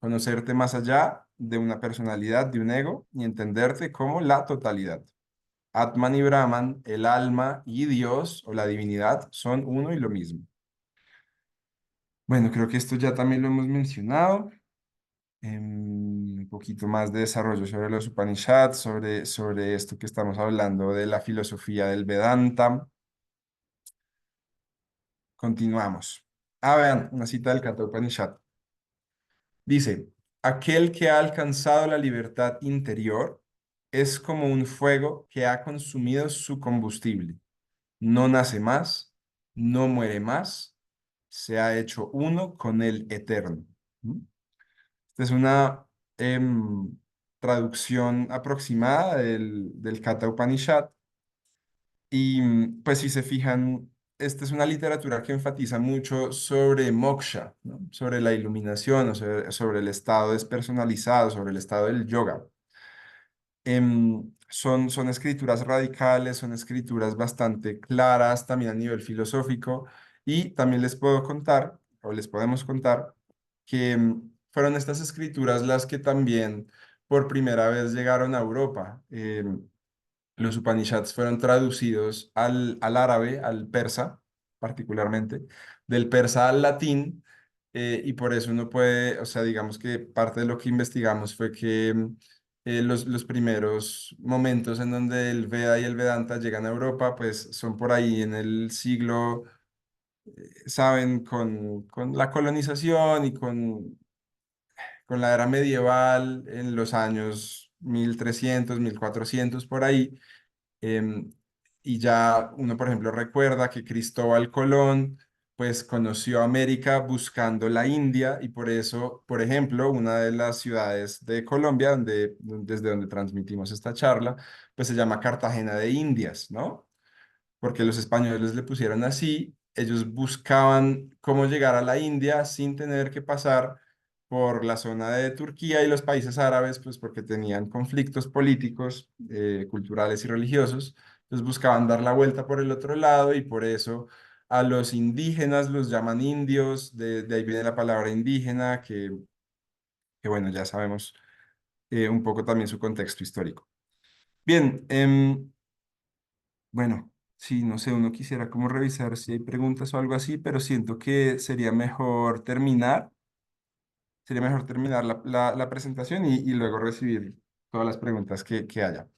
Conocerte más allá de una personalidad, de un ego y entenderte como la totalidad. Atman y Brahman, el alma y Dios o la divinidad son uno y lo mismo. Bueno, creo que esto ya también lo hemos mencionado. Un poquito más de desarrollo sobre los Upanishads, sobre esto que estamos hablando de la filosofía del Vedanta. Continuamos. Vean, una cita del Katha Upanishad. Dice, aquel que ha alcanzado la libertad interior es como un fuego que ha consumido su combustible. No nace más, no muere más, se ha hecho uno con el eterno. ¿Mm? Esta es una traducción aproximada del Katha Upanishad. Y pues si se fijan, esta es una literatura que enfatiza mucho sobre moksha, ¿no? Sobre la iluminación, o sobre el estado despersonalizado, sobre el estado del yoga. Son escrituras radicales, son escrituras bastante claras también a nivel filosófico y también les puedo contar, o les podemos contar, que fueron estas escrituras las que también por primera vez llegaron a Europa. Los Upanishads fueron traducidos al árabe, al persa particularmente, del persa al latín, y por eso uno puede, o sea, digamos que parte de lo que investigamos fue que los primeros momentos en donde el Veda y el Vedanta llegan a Europa, pues son por ahí en el siglo, saben, con la colonización y con la era medieval en los años 1300, 1400 por ahí. Em, y ya uno, por ejemplo, recuerda que Cristóbal Colón, pues conoció América buscando la India y por eso, por ejemplo, una de las ciudades de Colombia, desde donde transmitimos esta charla, pues se llama Cartagena de Indias, ¿no? Porque los españoles le pusieron así, ellos buscaban cómo llegar a la India sin tener que pasar por la zona de Turquía y los países árabes, pues porque tenían conflictos políticos, culturales y religiosos, entonces buscaban dar la vuelta por el otro lado y por eso A los indígenas los llaman indios, de ahí viene la palabra indígena, que bueno, ya sabemos un poco también su contexto histórico. Bien, bueno, sí, no sé, uno quisiera como revisar si hay preguntas o algo así, pero siento que sería mejor terminar la presentación y luego recibir todas las preguntas que haya.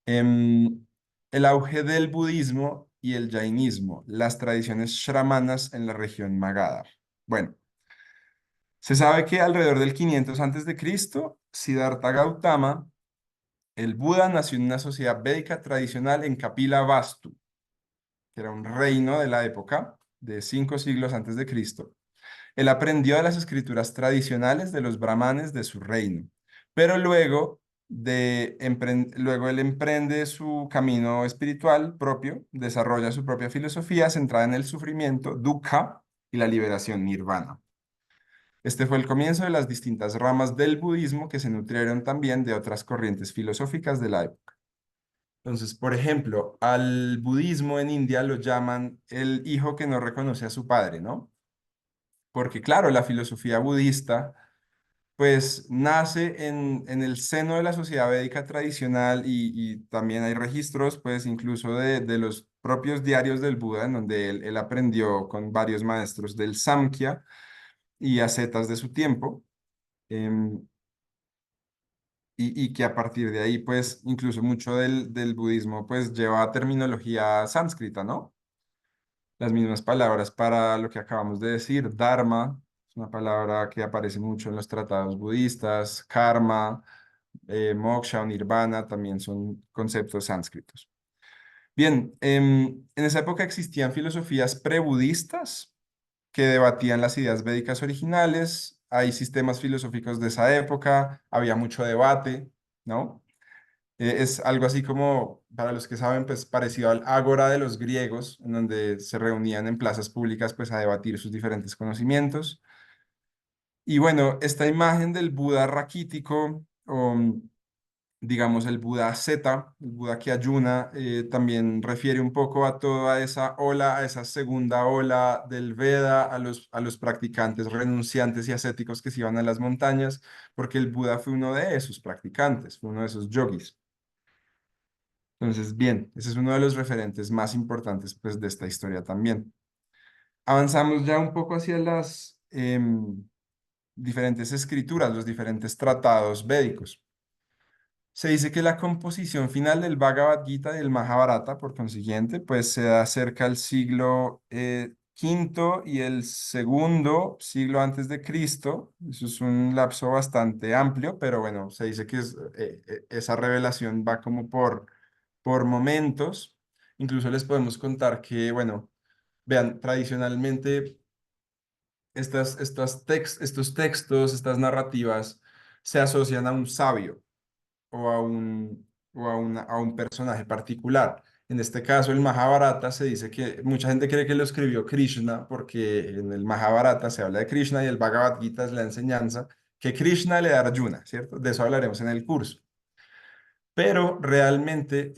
Em, el auge del budismo y el jainismo, las tradiciones shramanas en la región Magadha. Bueno, se sabe que alrededor del 500 antes de Cristo, Siddhartha Gautama, el Buda, nació en una sociedad védica tradicional en Kapila Vastu, que era un reino de la época de 5 siglos antes de Cristo. Él aprendió de las escrituras tradicionales de los brahmanes de su reino, pero luego él emprende su camino espiritual propio, desarrolla su propia filosofía centrada en el sufrimiento, dukkha, y la liberación, nirvana. Este fue el comienzo de las distintas ramas del budismo que se nutrieron también de otras corrientes filosóficas de la época. Entonces, por ejemplo, al budismo en India lo llaman el hijo que no reconoce a su padre, ¿no? Porque claro, la filosofía budista pues nace en el seno de la sociedad védica tradicional y también hay registros pues incluso de los propios diarios del Buda en donde él aprendió con varios maestros del Samkhya y ascetas de su tiempo. em, y que a partir de ahí, pues, incluso mucho del budismo, pues, lleva terminología sánscrita, ¿no? Las mismas palabras para lo que acabamos de decir, dharma, es una palabra que aparece mucho en los tratados budistas, karma, moksha o nirvana, también son conceptos sánscritos. Bien, en esa época existían filosofías prebudistas que debatían las ideas védicas originales, hay sistemas filosóficos de esa época, había mucho debate, ¿no? Es algo así como, para los que saben, pues parecido al ágora de los griegos, en donde se reunían en plazas públicas pues a debatir sus diferentes conocimientos. Y bueno, esta imagen del Buda raquítico, o digamos el Buda Zeta, el Buda que ayuna, también refiere un poco a toda esa ola, a esa segunda ola del Veda, a los practicantes renunciantes y ascéticos que se iban a las montañas, porque el Buda fue uno de esos practicantes, fue uno de esos yogis. Entonces, bien, ese es uno de los referentes más importantes pues, de esta historia también. Avanzamos ya un poco hacia las diferentes escrituras, los diferentes tratados védicos. Se dice que la composición final del Bhagavad Gita y el Mahabharata, por consiguiente, pues se da cerca al siglo quinto y el segundo siglo antes de Cristo. Eso es un lapso bastante amplio, pero bueno, se dice que esa revelación va como por momentos. Incluso les podemos contar que, bueno, vean, tradicionalmente estos textos, estas narrativas se asocian a un sabio o a un personaje particular. En este caso, el Mahabharata se dice que mucha gente cree que lo escribió Krishna porque en el Mahabharata se habla de Krishna y el Bhagavad Gita es la enseñanza que Krishna le da a Arjuna, ¿cierto? De eso hablaremos en el curso. Pero realmente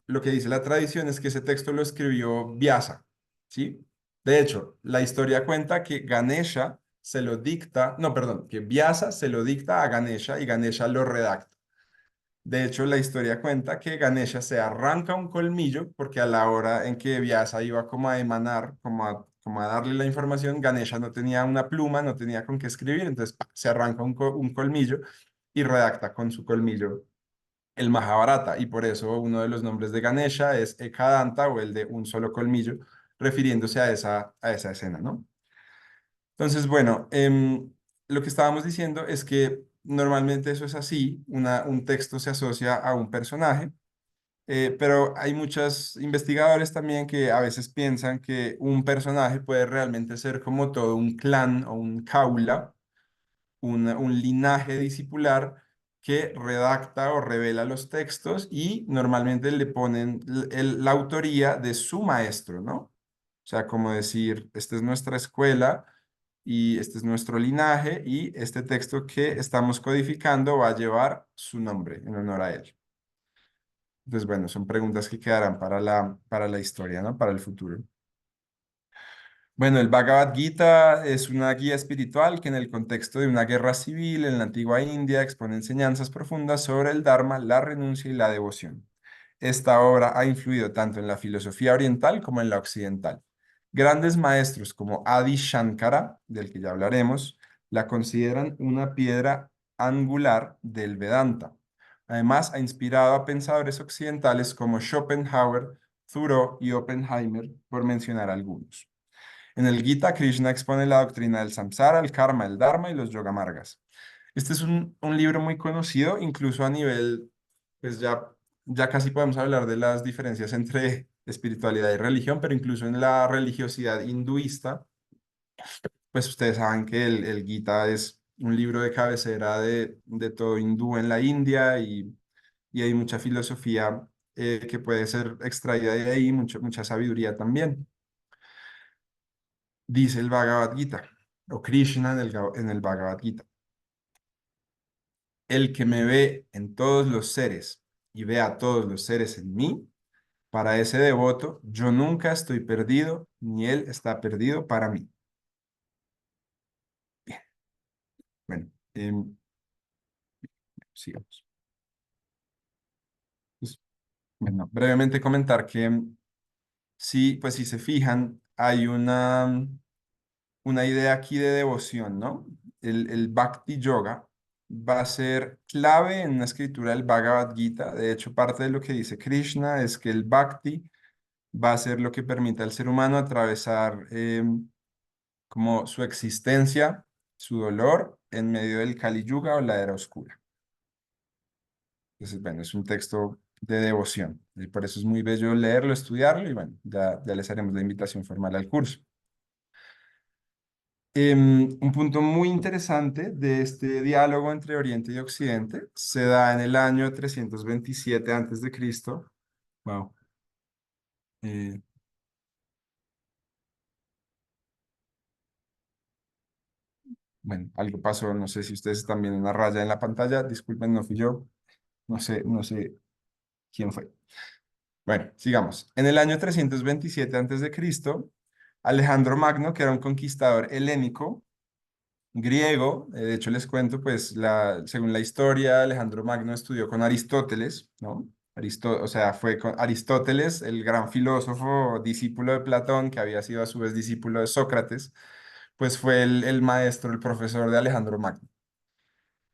lo que dice la tradición es que ese texto lo escribió Vyasa, ¿sí? De hecho, la historia cuenta que Ganesha se lo dicta, no, perdón, que Vyasa se lo dicta a Ganesha y Ganesha lo redacta. De hecho, la historia cuenta que Ganesha se arranca un colmillo porque a la hora en que Vyasa iba como a emanar, como a darle la información, Ganesha no tenía una pluma, no tenía con qué escribir, entonces se arranca un colmillo y redacta con su colmillo el Mahabharata. Y por eso uno de los nombres de Ganesha es Ekadanta o el de un solo colmillo, refiriéndose a esa escena, ¿no? Entonces, bueno, lo que estábamos diciendo es que normalmente eso es así, un texto se asocia a un personaje, pero hay muchos investigadores también que a veces piensan que un personaje puede realmente ser como todo un clan o un kaula, un linaje discipular que redacta o revela los textos y normalmente le ponen la autoría de su maestro, ¿no? O sea, como decir, esta es nuestra escuela y este es nuestro linaje y este texto que estamos codificando va a llevar su nombre en honor a él. Entonces, bueno, son preguntas que quedarán para la historia, ¿no? Para el futuro. Bueno, el Bhagavad Gita es una guía espiritual que en el contexto de una guerra civil en la antigua India expone enseñanzas profundas sobre el Dharma, la renuncia y la devoción. Esta obra ha influido tanto en la filosofía oriental como en la occidental. Grandes maestros como Adi Shankara, del que ya hablaremos, la consideran una piedra angular del Vedanta. Además, ha inspirado a pensadores occidentales como Schopenhauer, Thoreau y Oppenheimer, por mencionar algunos. En el Gita, Krishna expone la doctrina del samsara, el karma, el dharma y los yogamargas. Este es un libro muy conocido, incluso a nivel, pues ya casi podemos hablar de las diferencias entre espiritualidad y religión, pero incluso en la religiosidad hinduista, pues ustedes saben que el Gita es un libro de cabecera de todo hindú en la India y hay mucha filosofía que puede ser extraída de ahí, mucha sabiduría también. Dice el Bhagavad Gita, o Krishna en el Bhagavad Gita. El que me ve en todos los seres y ve a todos los seres en mí, para ese devoto, yo nunca estoy perdido, ni él está perdido para mí. Bien, bueno, sigamos. Pues, bueno, brevemente comentar que sí, pues si se fijan, hay una idea aquí de devoción, ¿no? El Bhakti Yoga va a ser clave en una escritura del Bhagavad Gita. De hecho, parte de lo que dice Krishna es que el Bhakti va a ser lo que permite al ser humano atravesar como su existencia, su dolor en medio del Kali Yuga o la era oscura. Entonces, bueno, es un texto de devoción y por eso es muy bello leerlo, estudiarlo y bueno, ya les haremos la invitación formal al curso. Un punto muy interesante de este diálogo entre Oriente y Occidente se da en el año 327 antes de Cristo. Wow. Eh, bueno, algo pasó, no sé si ustedes están viendo una raya en la pantalla, disculpen, no fui yo, no sé quién fue. Bueno, sigamos. En el año 327 antes de Cristo, Alejandro Magno, que era un conquistador helénico, griego. De hecho, les cuento, pues, según la historia, Alejandro Magno estudió con Aristóteles, ¿no? O sea, fue con Aristóteles, el gran filósofo, discípulo de Platón, que había sido a su vez discípulo de Sócrates, pues fue el maestro, el profesor de Alejandro Magno.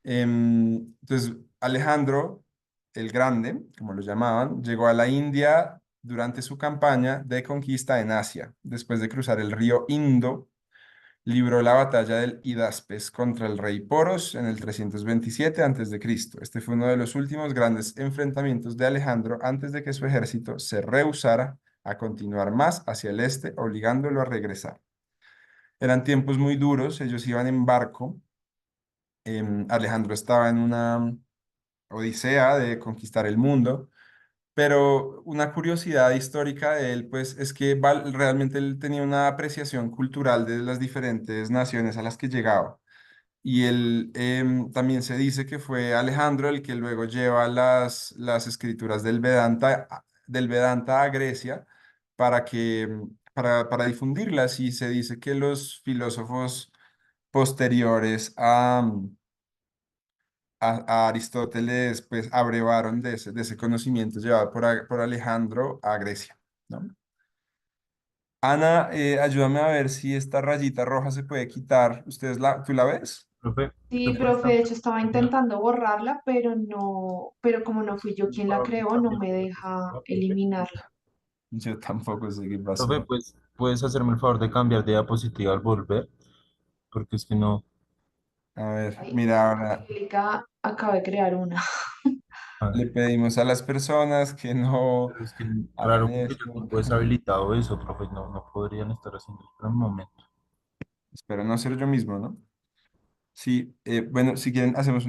Entonces, Alejandro el Grande, como lo llamaban, llegó a la India durante su campaña de conquista en Asia, después de cruzar el río Indo libró la batalla del Hidaspes contra el rey Poros en el 327 a.C. Este fue uno de los últimos grandes enfrentamientos de Alejandro antes de que su ejército se rehusara a continuar más hacia el este, obligándolo a regresar. Eran tiempos muy duros, ellos iban en barco. Alejandro estaba en una odisea de conquistar el mundo, pero una curiosidad histórica de él, pues, es que realmente él tenía una apreciación cultural de las diferentes naciones a las que llegaba. Y él también se dice que fue Alejandro el que luego lleva las escrituras del Vedanta a Grecia para difundirlas. Y se dice que los filósofos posteriores a Aristóteles pues abrevaron de ese conocimiento llevado por Alejandro a Grecia, ¿no? Ana, ayúdame a ver si esta rayita roja se puede quitar. ¿Tú la ves? Profe, Sí, ¿usted puede profe, estar de hecho estaba ya? intentando borrarla, pero no, pero como no fui yo Por quien la favor, creó, no cambie me la deja perspectiva, profe. eliminarla. Yo tampoco sé qué Profe, pasó. pues, ¿puedes hacerme el favor de cambiar de diapositiva al volver? Porque es que no. A ver, Ay, mira, ahora Angélica acaba de crear una. A ver, le pedimos a las personas que no pero es que hagan raro porque yo eso. tengo deshabilitado eso, profe. No, no podrían estar haciendo esto en un momento. Espero no ser yo mismo, ¿no? Sí, bueno, si quieren, hacemos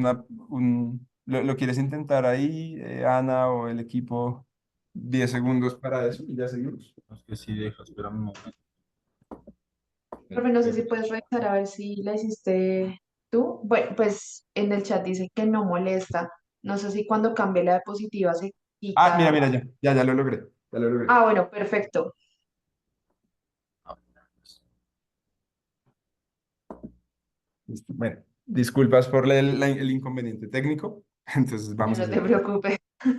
¿lo quieres intentar ahí, Ana o el equipo? 10 segundos para eso y ya seguimos. No, es que sí deja, espérame un momento. Profe, no sé si puedes revisar a ver si la hiciste tú. Bueno, pues en el chat dice que no molesta. No sé si cuando cambie la diapositiva se Ah, mira, quita. mira, ya lo logré, ya lo logré. Ah, bueno, perfecto. A ver, pues. Listo. Bueno, disculpas por el inconveniente técnico. Entonces vamos a No te hacer. preocupes.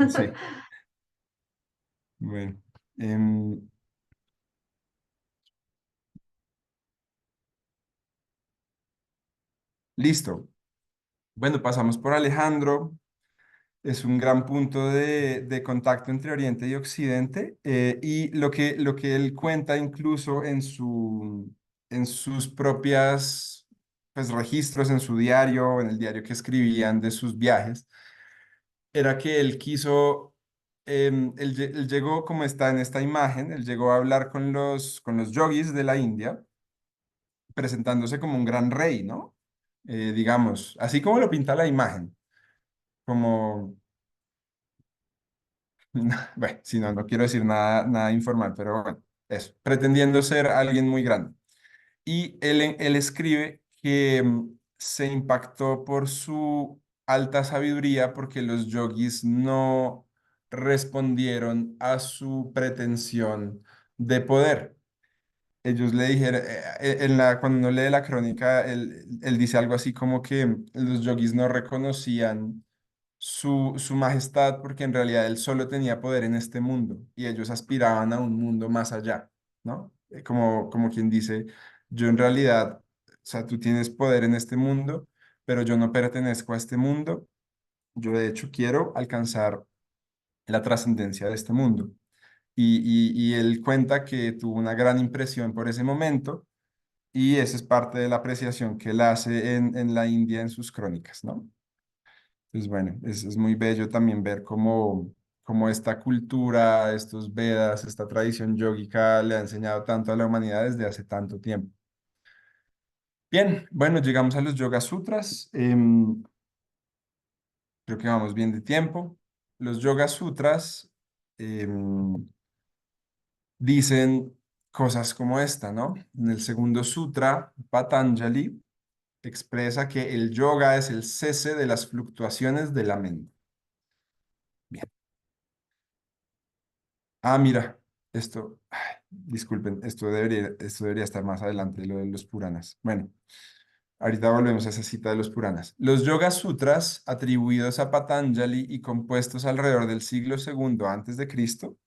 Sí, bueno. em, listo. Bueno, pasamos por Alejandro. Es un gran punto de contacto entre Oriente y Occidente. Y lo que él cuenta incluso en sus propias pues, registros, en su diario, en el diario que escribían de sus viajes, era que él quiso, él llegó como está en esta imagen, él llegó a hablar con los yogis de la India, presentándose como un gran rey, ¿no? Digamos, así como lo pinta la imagen, como, bueno, si no, no quiero decir nada informal, pero bueno, eso, pretendiendo ser alguien muy grande. Y él escribe que se impactó por su alta sabiduría porque los yogis no respondieron a su pretensión de poder. Ellos le dijeron, cuando uno lee la crónica, él dice algo así como que los yogis no reconocían su majestad porque en realidad él solo tenía poder en este mundo y ellos aspiraban a un mundo más allá, ¿no? Como quien dice, yo en realidad, o sea, tú tienes poder en este mundo, pero yo no pertenezco a este mundo, yo de hecho quiero alcanzar la trascendencia de este mundo. Y él cuenta que tuvo una gran impresión por ese momento y esa es parte de la apreciación que él hace en la India en sus crónicas, ¿no? Pues bueno, es muy bello también ver cómo esta cultura, estos Vedas, esta tradición yógica le ha enseñado tanto a la humanidad desde hace tanto tiempo. Bien, bueno, llegamos a los Yoga Sutras. Creo que vamos bien de tiempo. Los Yoga Sutras dicen cosas como esta, ¿no? En el segundo sutra, Patanjali expresa que el yoga es el cese de las fluctuaciones de la mente. Bien. Ah, mira, disculpen, esto debería estar más adelante, lo de los Puranas. Bueno, ahorita volvemos a esa cita de los Puranas. Los Yoga Sutras, atribuidos a Patanjali y compuestos alrededor del siglo segundo antes de Cristo,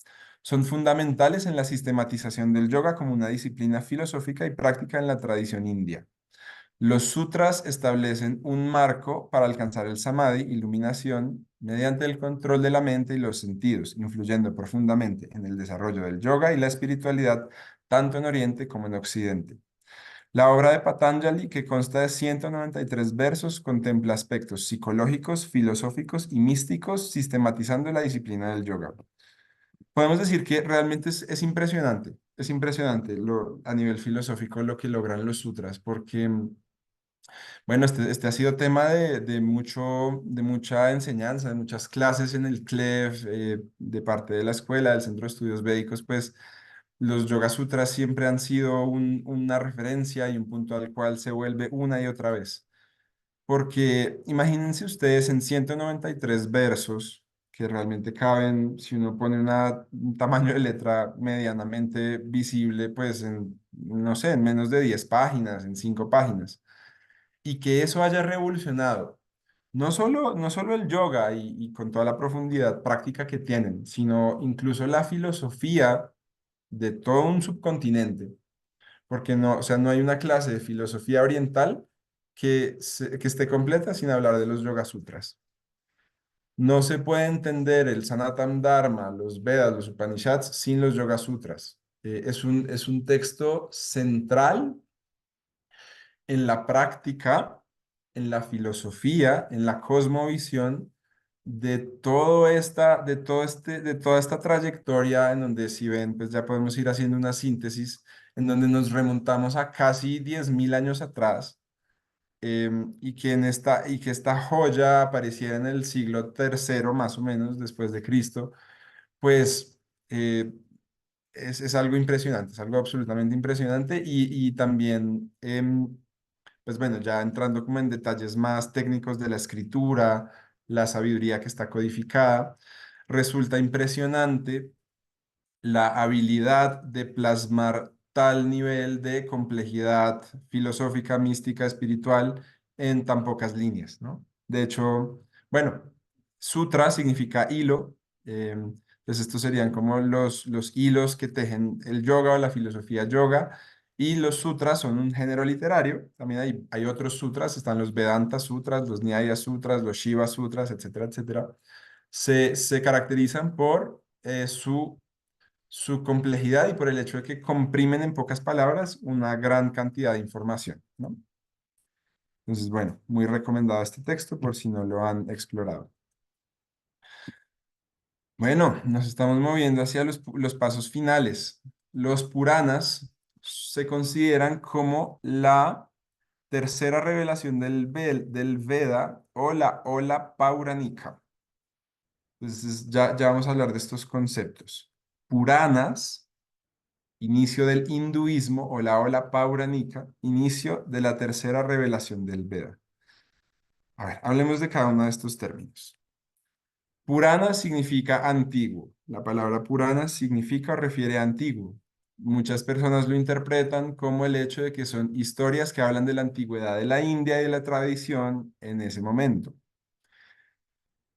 son fundamentales en la sistematización del yoga como una disciplina filosófica y práctica en la tradición india. Los sutras establecen un marco para alcanzar el samadhi, iluminación, mediante el control de la mente y los sentidos, influyendo profundamente en el desarrollo del yoga y la espiritualidad, tanto en Oriente como en Occidente. La obra de Patanjali, que consta de 193 versos, contempla aspectos psicológicos, filosóficos y místicos, sistematizando la disciplina del yoga. Podemos decir que realmente es impresionante, a nivel filosófico lo que logran los sutras, porque bueno, este ha sido tema de mucha enseñanza, de muchas clases en el CLEF, de parte de la escuela, del Centro de Estudios Védicos, pues los Yoga Sutras siempre han sido una referencia y un punto al cual se vuelve una y otra vez. Porque imagínense ustedes en 193 versos, que realmente caben, si uno pone un tamaño de letra medianamente visible, pues no sé, en menos de 10 páginas, en 5 páginas y que eso haya revolucionado no solo el yoga y con toda la profundidad práctica que tienen, sino incluso la filosofía de todo un subcontinente, porque no, o sea, no hay una clase de filosofía oriental que esté completa sin hablar de los Yoga Sutras. No se puede entender el Sanatana Dharma, los Vedas, los Upanishads sin los Yoga Sutras. Es un texto central en la práctica, en la filosofía, en la cosmovisión de toda esta trayectoria en donde si ven, pues ya podemos ir haciendo una síntesis en donde nos remontamos a casi 10.000 años atrás y que esta joya apareciera en el siglo tercero más o menos después de Cristo, pues eh, es algo impresionante, es algo absolutamente impresionante y también pues bueno, ya entrando como en detalles más técnicos de la escritura, la sabiduría que está codificada, resulta impresionante la habilidad de plasmar tal nivel de complejidad filosófica, mística, espiritual en tan pocas líneas, ¿no? De hecho, bueno, sutra significa hilo, entonces estos serían como los hilos que tejen el yoga o la filosofía yoga, y los sutras son un género literario. También hay otros sutras, están los Vedanta Sutras, los Nyaya Sutras, los Shiva Sutras, etcétera, etcétera. Se caracterizan por su complejidad y por el hecho de que comprimen en pocas palabras una gran cantidad de información, ¿no? Entonces, bueno, muy recomendado este texto por si no lo han explorado. Bueno, nos estamos moviendo hacia los pasos finales. Los Puranas se consideran como la tercera revelación del Veda o la Ola Pauránica. Entonces, ya vamos a hablar de estos conceptos. Puranas, inicio del hinduismo o la Ola Pauránica, inicio de la tercera revelación del Veda. A ver, hablemos de cada uno de estos términos. Purana significa antiguo. La palabra Purana significa o refiere a antiguo. Muchas personas lo interpretan como el hecho de que son historias que hablan de la antigüedad de la India y de la tradición en ese momento.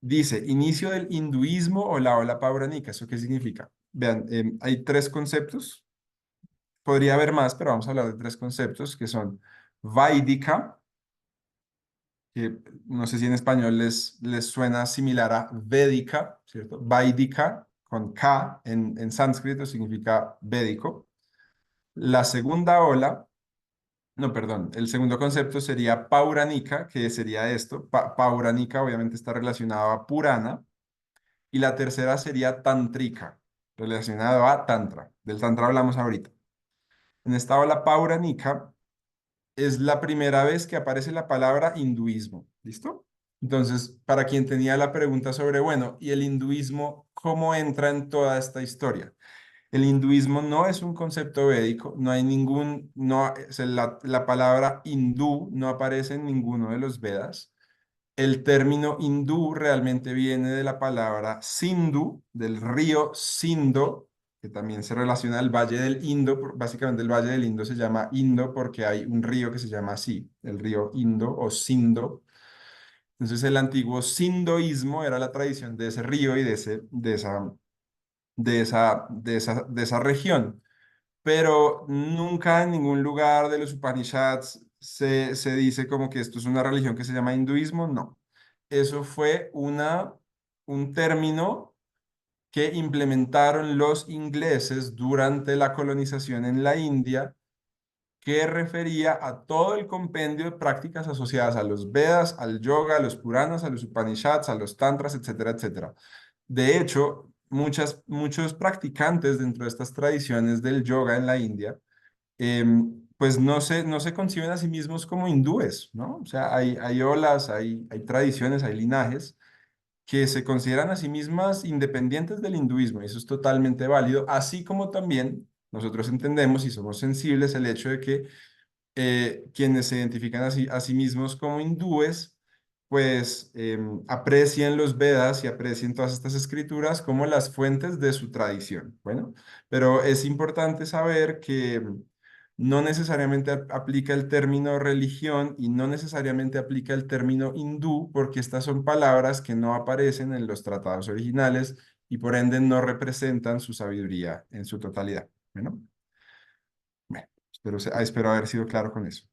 Dice, inicio del hinduismo o la ola pauránica. ¿Eso qué significa? Vean, hay tres conceptos. Podría haber más, pero vamos a hablar de tres conceptos que son Vaidika, que no sé si en español les suena similar a Védica, ¿cierto? Vaidika con K en sánscrito significa védico. La segunda ola, no, perdón, el segundo concepto sería Pauránica, que sería esto. Pauránica obviamente está relacionado a Purana. Y la tercera sería Tántrica, relacionado a Tantra. Del Tantra hablamos ahorita. En esta ola pauránica es la primera vez que aparece la palabra hinduismo. ¿Listo? Entonces, para quien tenía la pregunta sobre, bueno, ¿y el hinduismo cómo entra en toda esta historia? El hinduismo no es un concepto védico, no hay ningún, no, o sea, la palabra hindú no aparece en ninguno de los Vedas. El término hindú realmente viene de la palabra Sindhu, del río Sindo, que también se relaciona al Valle del Indo. Básicamente el Valle del Indo se llama Indo porque hay un río que se llama así, el río Indo o Sindo. Entonces el antiguo sindoísmo era la tradición de ese río y de esa región. Pero nunca en ningún lugar de los Upanishads se dice como que esto es una religión que se llama hinduismo, no. Eso fue un término que implementaron los ingleses durante la colonización en la India, que refería a todo el compendio de prácticas asociadas a los Vedas, al yoga, a los Puranas, a los Upanishads, a los Tantras, etcétera, etcétera. De hecho, muchos practicantes dentro de estas tradiciones del yoga en la India, pues no se conciben a sí mismos como hindúes, ¿no? O sea, hay olas, hay tradiciones, hay linajes que se consideran a sí mismas independientes del hinduismo, y eso es totalmente válido, así como también nosotros entendemos y somos sensibles el hecho de que quienes se identifican a sí mismos como hindúes, pues aprecien los Vedas y aprecien todas estas escrituras como las fuentes de su tradición. Bueno, pero es importante saber que no necesariamente aplica el término religión y no necesariamente aplica el término hindú, porque estas son palabras que no aparecen en los tratados originales y por ende no representan su sabiduría en su totalidad. Bueno, espero haber sido claro con eso.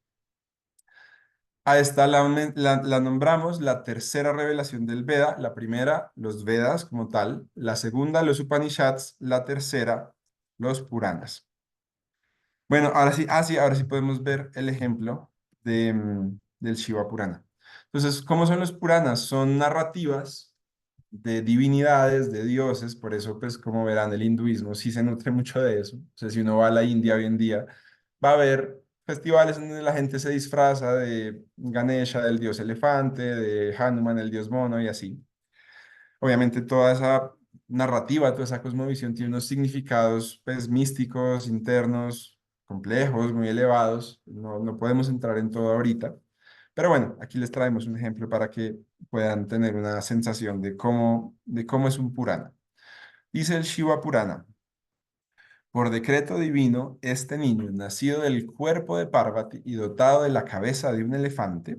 A esta la nombramos la tercera revelación del Veda, la primera, los Vedas como tal, la segunda, los Upanishads, la tercera, los Puranas. Bueno, ahora sí podemos ver el ejemplo del Shiva Purana. Entonces, ¿cómo son los Puranas? Son narrativas de divinidades, de dioses, por eso, pues, como verán, el hinduismo sí se nutre mucho de eso. O sea, si uno va a la India hoy en día, va a haber festivales en donde la gente se disfraza de Ganesha, del dios elefante, de Hanuman, el dios mono y así. Obviamente toda esa narrativa, toda esa cosmovisión tiene unos significados, pues, místicos, internos, complejos, muy elevados. No podemos entrar en todo ahorita. Pero bueno, aquí les traemos un ejemplo para que puedan tener una sensación de cómo es un Purana. Dice el Shiva Purana: Por decreto divino, este niño, nacido del cuerpo de Parvati y dotado de la cabeza de un elefante,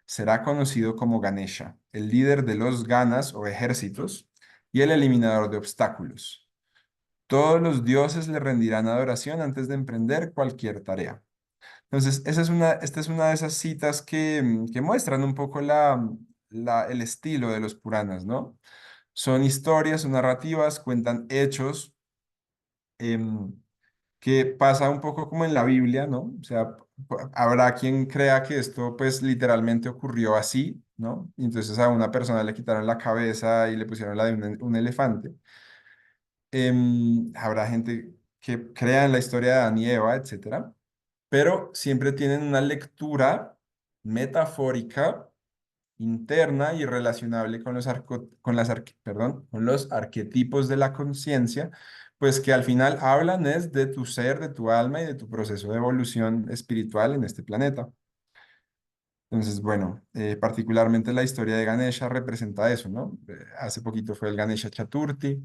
será conocido como Ganesha, el líder de los ganas o ejércitos y el eliminador de obstáculos. Todos los dioses le rendirán adoración antes de emprender cualquier tarea. Entonces, esta es una de esas citas que muestran un poco el estilo de los Puranas, ¿no? Son historias, son narrativas, cuentan hechos, em, que pasa un poco como en la Biblia, ¿no? O sea, habrá quien crea que esto pues literalmente ocurrió así, ¿no? Y entonces a una persona le quitaron la cabeza y le pusieron la de un elefante. Habrá gente que crea en la historia de Adán y Eva, etcétera, pero siempre tienen una lectura metafórica interna y relacionable con con los arquetipos de la conciencia, pues que al final hablan es de tu ser, de tu alma y de tu proceso de evolución espiritual en este planeta. Entonces, bueno, particularmente la historia de Ganesha representa eso, ¿no? Hace poquito fue el Ganesha Chaturthi,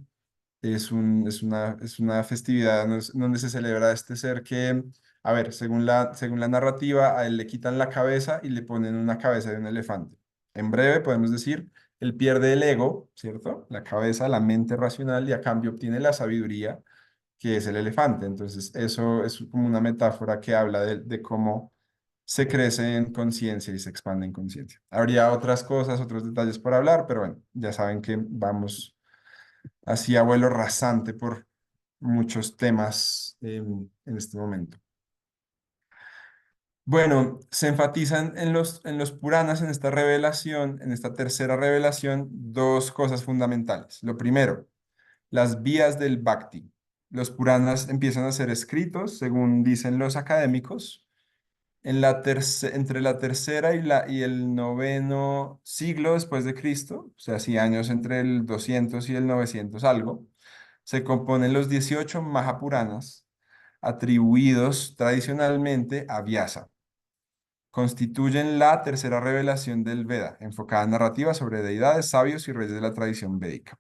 es una festividad donde se celebra este ser que, a ver, según la narrativa, a él le quitan la cabeza y le ponen una cabeza de un elefante. En breve, podemos decir, él pierde el ego, ¿cierto? La cabeza, la mente racional, y a cambio obtiene la sabiduría, que es el elefante. Entonces, eso es como una metáfora que habla de cómo se crece en conciencia y se expande en conciencia. Habría otras cosas, otros detalles por hablar, pero bueno, ya saben que vamos así a vuelo rasante por muchos temas en este momento. Bueno, se enfatizan en los Puranas, en esta revelación, en esta tercera revelación, dos cosas fundamentales. Lo primero, las vías del Bhakti. Los Puranas empiezan a ser escritos, según dicen los académicos, entre la tercera y el noveno siglo después de Cristo, o sea, así años entre el 200 y el 900 algo, se componen los 18 Mahapuranas, atribuidos tradicionalmente a Vyasa. Constituyen la tercera revelación del Veda, enfocada en narrativa sobre deidades, sabios y reyes de la tradición védica.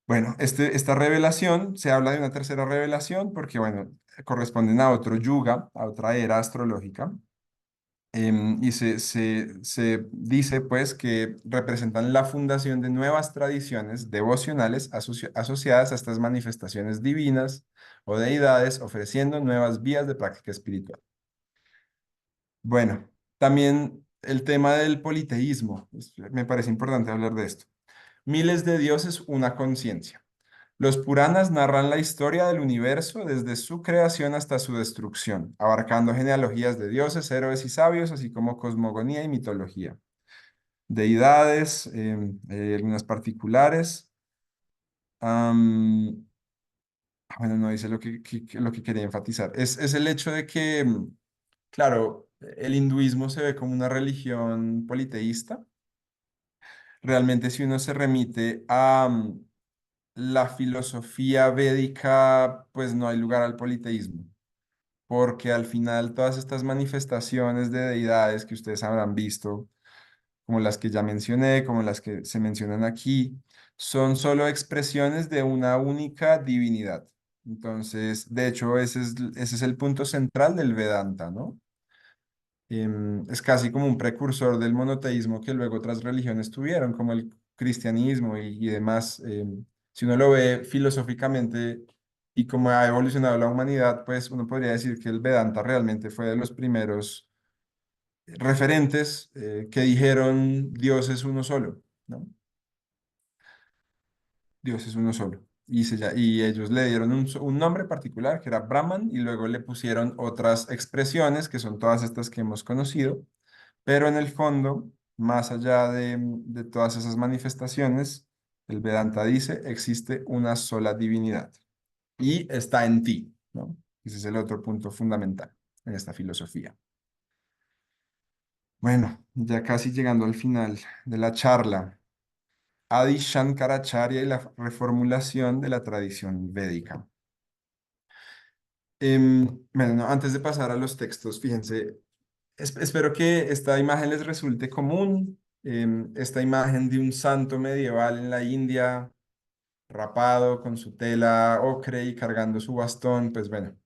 Bueno, esta revelación, se habla de una tercera revelación porque, bueno, corresponden a otro yuga, a otra era astrológica, y se dice pues que representan la fundación de nuevas tradiciones devocionales asociadas a estas manifestaciones divinas o deidades, ofreciendo nuevas vías de práctica espiritual. Bueno, también el tema del politeísmo, me parece importante hablar de esto. Miles de dioses, una conciencia. Los Puranas narran la historia del universo desde su creación hasta su destrucción, abarcando genealogías de dioses, héroes y sabios, así como cosmogonía y mitología. Deidades, algunas particulares. Bueno, no dice lo que quería enfatizar. Es el hecho de que, claro, el hinduismo se ve como una religión politeísta. Realmente, si uno se remite a la filosofía védica, pues no hay lugar al politeísmo, porque al final todas estas manifestaciones de deidades que ustedes habrán visto, como las que ya mencioné, como las que se mencionan aquí, son solo expresiones de una única divinidad. Entonces, de hecho, ese es el punto central del Vedanta, ¿no? Es casi como un precursor del monoteísmo que luego otras religiones tuvieron, como el cristianismo y demás. Si uno lo ve filosóficamente y cómo ha evolucionado la humanidad, pues uno podría decir que el Vedanta realmente fue de los primeros referentes que dijeron Dios es uno solo, ¿no? Dios es uno solo. Y ellos le dieron un nombre particular que era Brahman y luego le pusieron otras expresiones que son todas estas que hemos conocido. Pero en el fondo, más allá de todas esas manifestaciones, el Vedanta dice, existe una sola divinidad y está en ti, ¿no? Ese es el otro punto fundamental en esta filosofía. Bueno, ya casi llegando al final de la charla, Adi Shankaracharya y la reformulación de la tradición védica. Bueno, no, antes de pasar a los textos, fíjense, espero que esta imagen les resulte común. Esta imagen de un santo medieval en la India, rapado con su tela ocre y cargando su bastón, pues bueno,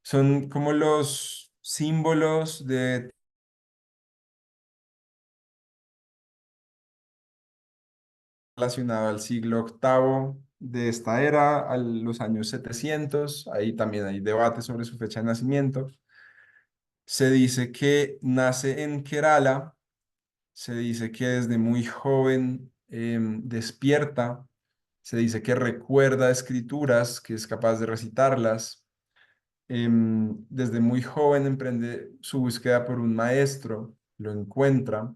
son como los símbolos de relacionado al siglo octavo de esta era, a los años 700. Ahí también hay debate sobre su fecha de nacimiento. Se dice que nace en Kerala, se dice que desde muy joven despierta, se dice que recuerda escrituras, que es capaz de recitarlas. Desde muy joven emprende su búsqueda por un maestro, lo encuentra,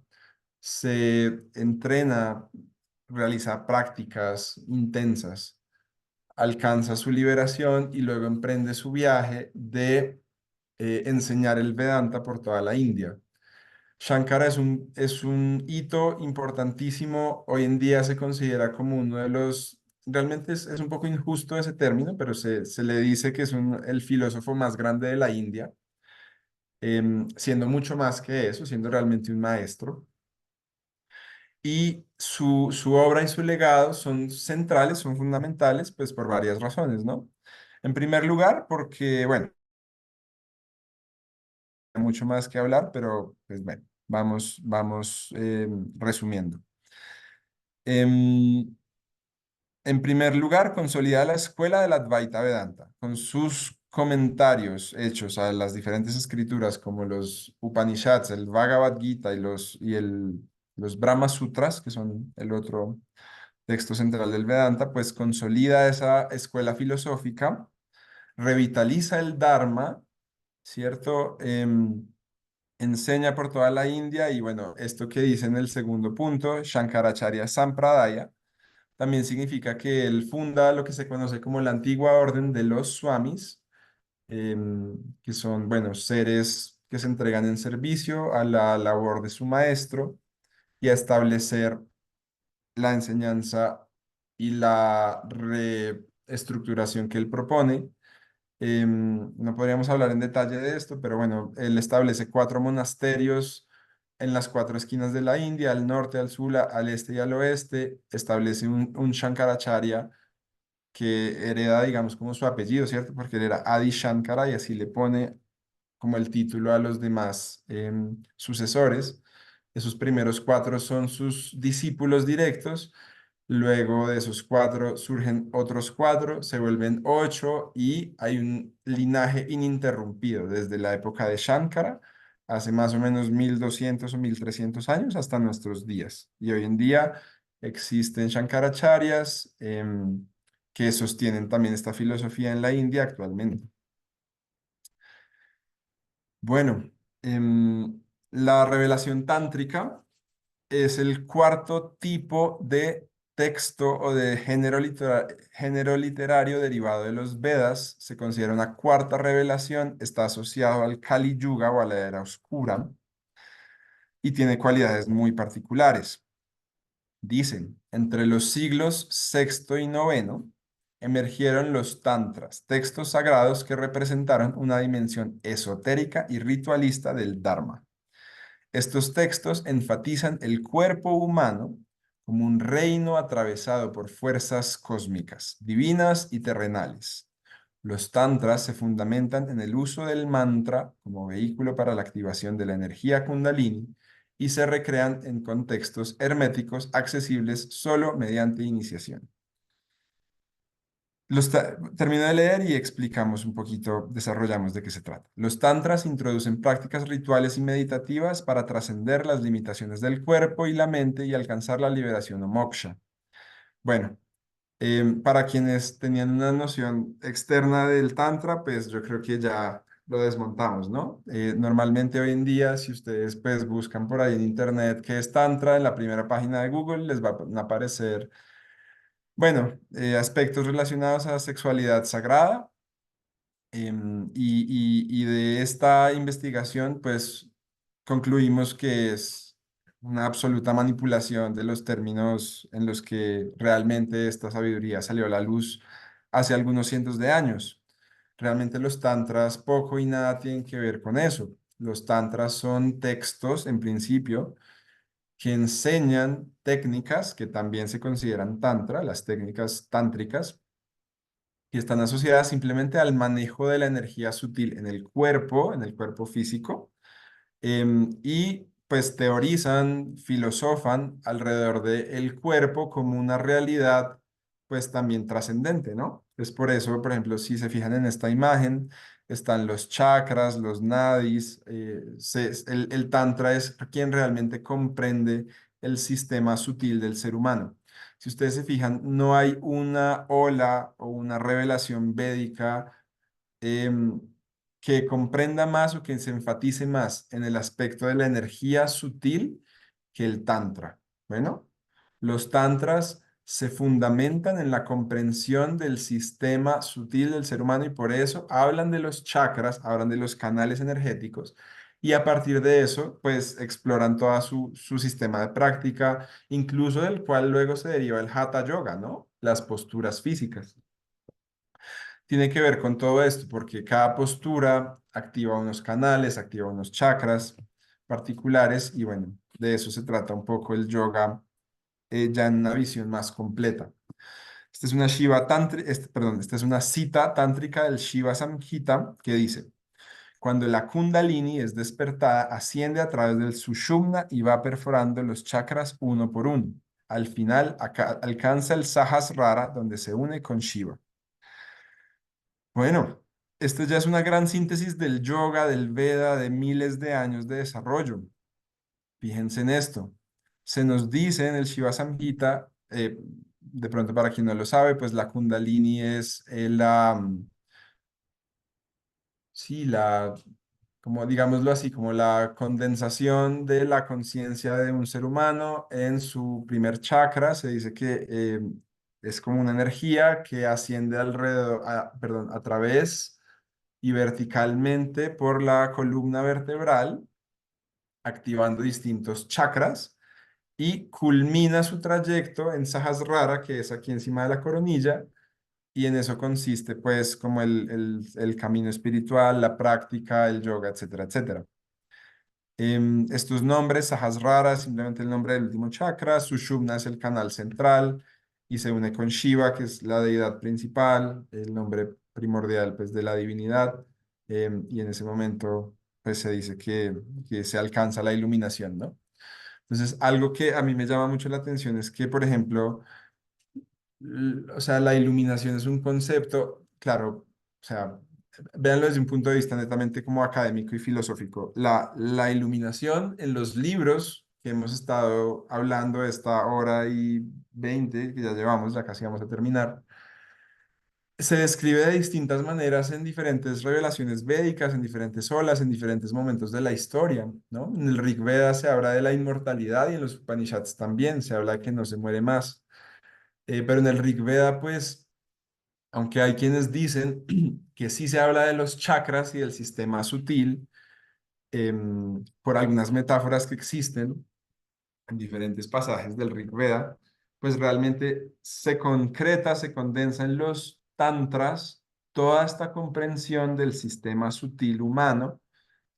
se entrena, realiza prácticas intensas, alcanza su liberación y luego emprende su viaje de enseñar el Vedanta por toda la India. Shankara es un hito importantísimo. Hoy en día se considera como uno de los, realmente es un poco injusto ese término, pero se le dice que es el filósofo más grande de la India, siendo mucho más que eso, siendo realmente un maestro. Y su obra y su legado son centrales, son fundamentales, pues por varias razones, ¿no? En primer lugar, porque, bueno, hay mucho más que hablar, pero pues bueno, vamos resumiendo. Em, en primer lugar, consolida la escuela del Advaita Vedanta, con sus comentarios hechos a las diferentes escrituras, como los Upanishads, el Bhagavad Gita los Brahma Sutras, que son el otro texto central del Vedanta, pues consolida esa escuela filosófica, revitaliza el Dharma, ¿cierto? Enseña por toda la India y bueno, esto que dice en el segundo punto, Shankaracharya Sampradaya, también significa que él funda lo que se conoce como la antigua orden de los swamis, que son, bueno, seres que se entregan en servicio a la labor de su maestro y a establecer la enseñanza y la reestructuración que él propone. No podríamos hablar en detalle de esto, pero bueno, él establece 4 monasterios en las 4 esquinas de la India, al norte, al sur, al este y al oeste. Establece un Shankaracharya que hereda, digamos, como su apellido, ¿cierto? Porque él era Adi Shankara y así le pone como el título a los demás sucesores. Esos primeros 4 son sus discípulos directos. Luego de esos 4 surgen otros 4, se vuelven 8 y hay un linaje ininterrumpido desde la época de Shankara, hace más o menos 1200 o 1300 años hasta nuestros días. Y hoy en día existen Shankaracharyas que sostienen también esta filosofía en la India actualmente. Bueno, la revelación tántrica es el cuarto tipo de texto o de género literario derivado de los Vedas. Se considera una cuarta revelación, está asociado al Kali Yuga o a la era oscura y tiene cualidades muy particulares. Dicen, entre los siglos sexto y noveno emergieron los tantras, textos sagrados que representaron una dimensión esotérica y ritualista del Dharma. Estos textos enfatizan el cuerpo humano como un reino atravesado por fuerzas cósmicas, divinas y terrenales. Los tantras se fundamentan en el uso del mantra como vehículo para la activación de la energía kundalini y se recrean en contextos herméticos accesibles solo mediante iniciación. Termino de leer y explicamos un poquito, desarrollamos de qué se trata. Los tantras introducen prácticas rituales y meditativas para trascender las limitaciones del cuerpo y la mente y alcanzar la liberación o moksha. Bueno, para quienes tenían una noción externa del tantra, pues yo creo que ya lo desmontamos, ¿no? Normalmente hoy en día, si ustedes pues buscan por ahí en internet qué es tantra, en la primera página de Google les van a aparecer, bueno, aspectos relacionados a sexualidad sagrada. Y de esta investigación, pues concluimos que es una absoluta manipulación de los términos en los que realmente esta sabiduría salió a la luz hace algunos cientos de años. Realmente los tantras poco y nada tienen que ver con eso. Los tantras son textos, en principio, que enseñan técnicas que también se consideran tantra, las técnicas tántricas, que están asociadas simplemente al manejo de la energía sutil en el cuerpo físico, y pues teorizan, filosofan alrededor del cuerpo como una realidad pues también trascendente, ¿no? Es por eso, por ejemplo, si se fijan en esta imagen, están los chakras, los nadis, el tantra es quien realmente comprende el sistema sutil del ser humano. Si ustedes se fijan, no hay una ola o una revelación védica em, que comprenda más o que se enfatice más en el aspecto de la energía sutil que el tantra. Bueno, los tantras se fundamentan en la comprensión del sistema sutil del ser humano y por eso hablan de los chakras, hablan de los canales energéticos y a partir de eso, pues exploran todo su sistema de práctica, incluso del cual luego se deriva el Hatha Yoga, ¿no? Las posturas físicas tiene que ver con todo esto, porque cada postura activa unos canales, activa unos chakras particulares y bueno, de eso se trata un poco el yoga ya en una visión más completa. Esta es una perdón, esta es una cita tántrica del Shiva Samhita que dice: cuando la Kundalini es despertada, asciende a través del Sushumna y va perforando los chakras uno por uno. Al final alcanza el Sahasrara, donde se une con Shiva. Bueno, esto ya es una gran síntesis del yoga, del Veda, de miles de años de desarrollo. Fíjense en esto. Se nos dice en el Shiva Samhita, de pronto para quien no lo sabe, pues la Kundalini es sí, como digámoslo así, como la condensación de la conciencia de un ser humano en su primer chakra. Se dice que es como una energía que asciende perdón, a través y verticalmente por la columna vertebral, activando distintos chakras y culmina su trayecto en Sahasrara, que es aquí encima de la coronilla, y en eso consiste pues como el camino espiritual, la práctica, el yoga, etcétera, etcétera. Estos nombres, Sahasrara, simplemente el nombre del último chakra, Sushumna es el canal central y se une con Shiva, que es la deidad principal, el nombre primordial pues de la divinidad, y en ese momento pues se dice que se alcanza la iluminación, ¿no? Entonces, algo que a mí me llama mucho la atención es que, por ejemplo, o sea, la iluminación es un concepto, claro, o sea, véanlo desde un punto de vista netamente como académico y filosófico. La iluminación en los libros que hemos estado hablando esta hora y 20 que ya llevamos, ya casi vamos a terminar, se describe de distintas maneras en diferentes revelaciones védicas, en diferentes olas, en diferentes momentos de la historia, ¿no? En el Rig Veda se habla de la inmortalidad y en los Upanishads también se habla de que no se muere más. Pero en el Rig Veda, pues aunque hay quienes dicen que sí se habla de los chakras y del sistema sutil, por algunas metáforas que existen en diferentes pasajes del Rig Veda, pues realmente se concreta, se condensa en los tantras toda esta comprensión del sistema sutil humano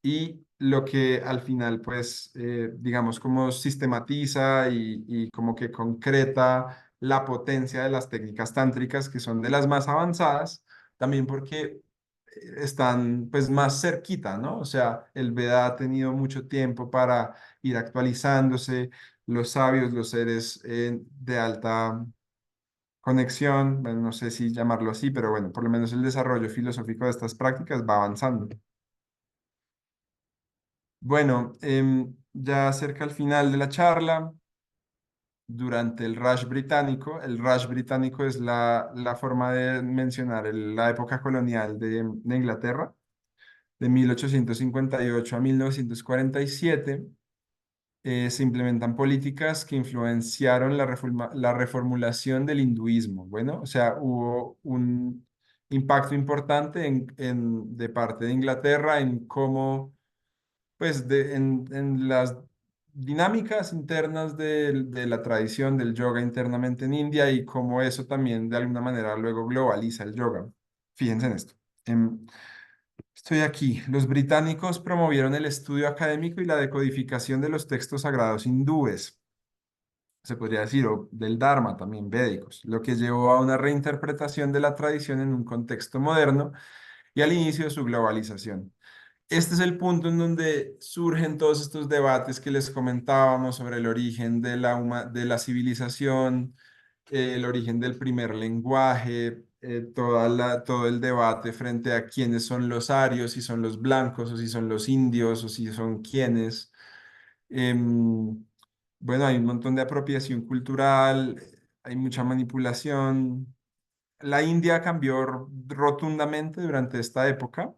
y lo que al final, pues, digamos, como sistematiza y como que concreta la potencia de las técnicas tántricas, que son de las más avanzadas, también porque están, pues, más cerquita, ¿no? O sea, el Veda ha tenido mucho tiempo para ir actualizándose, los sabios, los seres de alta conexión, bueno, no sé si llamarlo así, pero bueno, por lo menos el desarrollo filosófico de estas prácticas va avanzando. Bueno, ya cerca al final de la charla, durante el Raj británico es la forma de mencionar la época colonial de Inglaterra, de 1858 a 1947, se implementan políticas que influenciaron la reformulación del hinduismo. Bueno, o sea, hubo un impacto importante de parte de Inglaterra en cómo pues en las dinámicas internas de la tradición del yoga internamente en India y cómo eso también de alguna manera luego globaliza el yoga. Fíjense en esto. Estoy aquí. Los británicos promovieron el estudio académico y la decodificación de los textos sagrados hindúes, se podría decir, o del Dharma también, védicos, lo que llevó a una reinterpretación de la tradición en un contexto moderno y al inicio de su globalización. Este es el punto en donde surgen todos estos debates que les comentábamos sobre el origen de de la civilización, el origen del primer lenguaje, todo el debate frente a quiénes son los arios, si son los blancos o si son los indios o si son quiénes. Em, bueno, hay un montón de apropiación cultural, hay mucha manipulación. La India cambió rotundamente durante esta época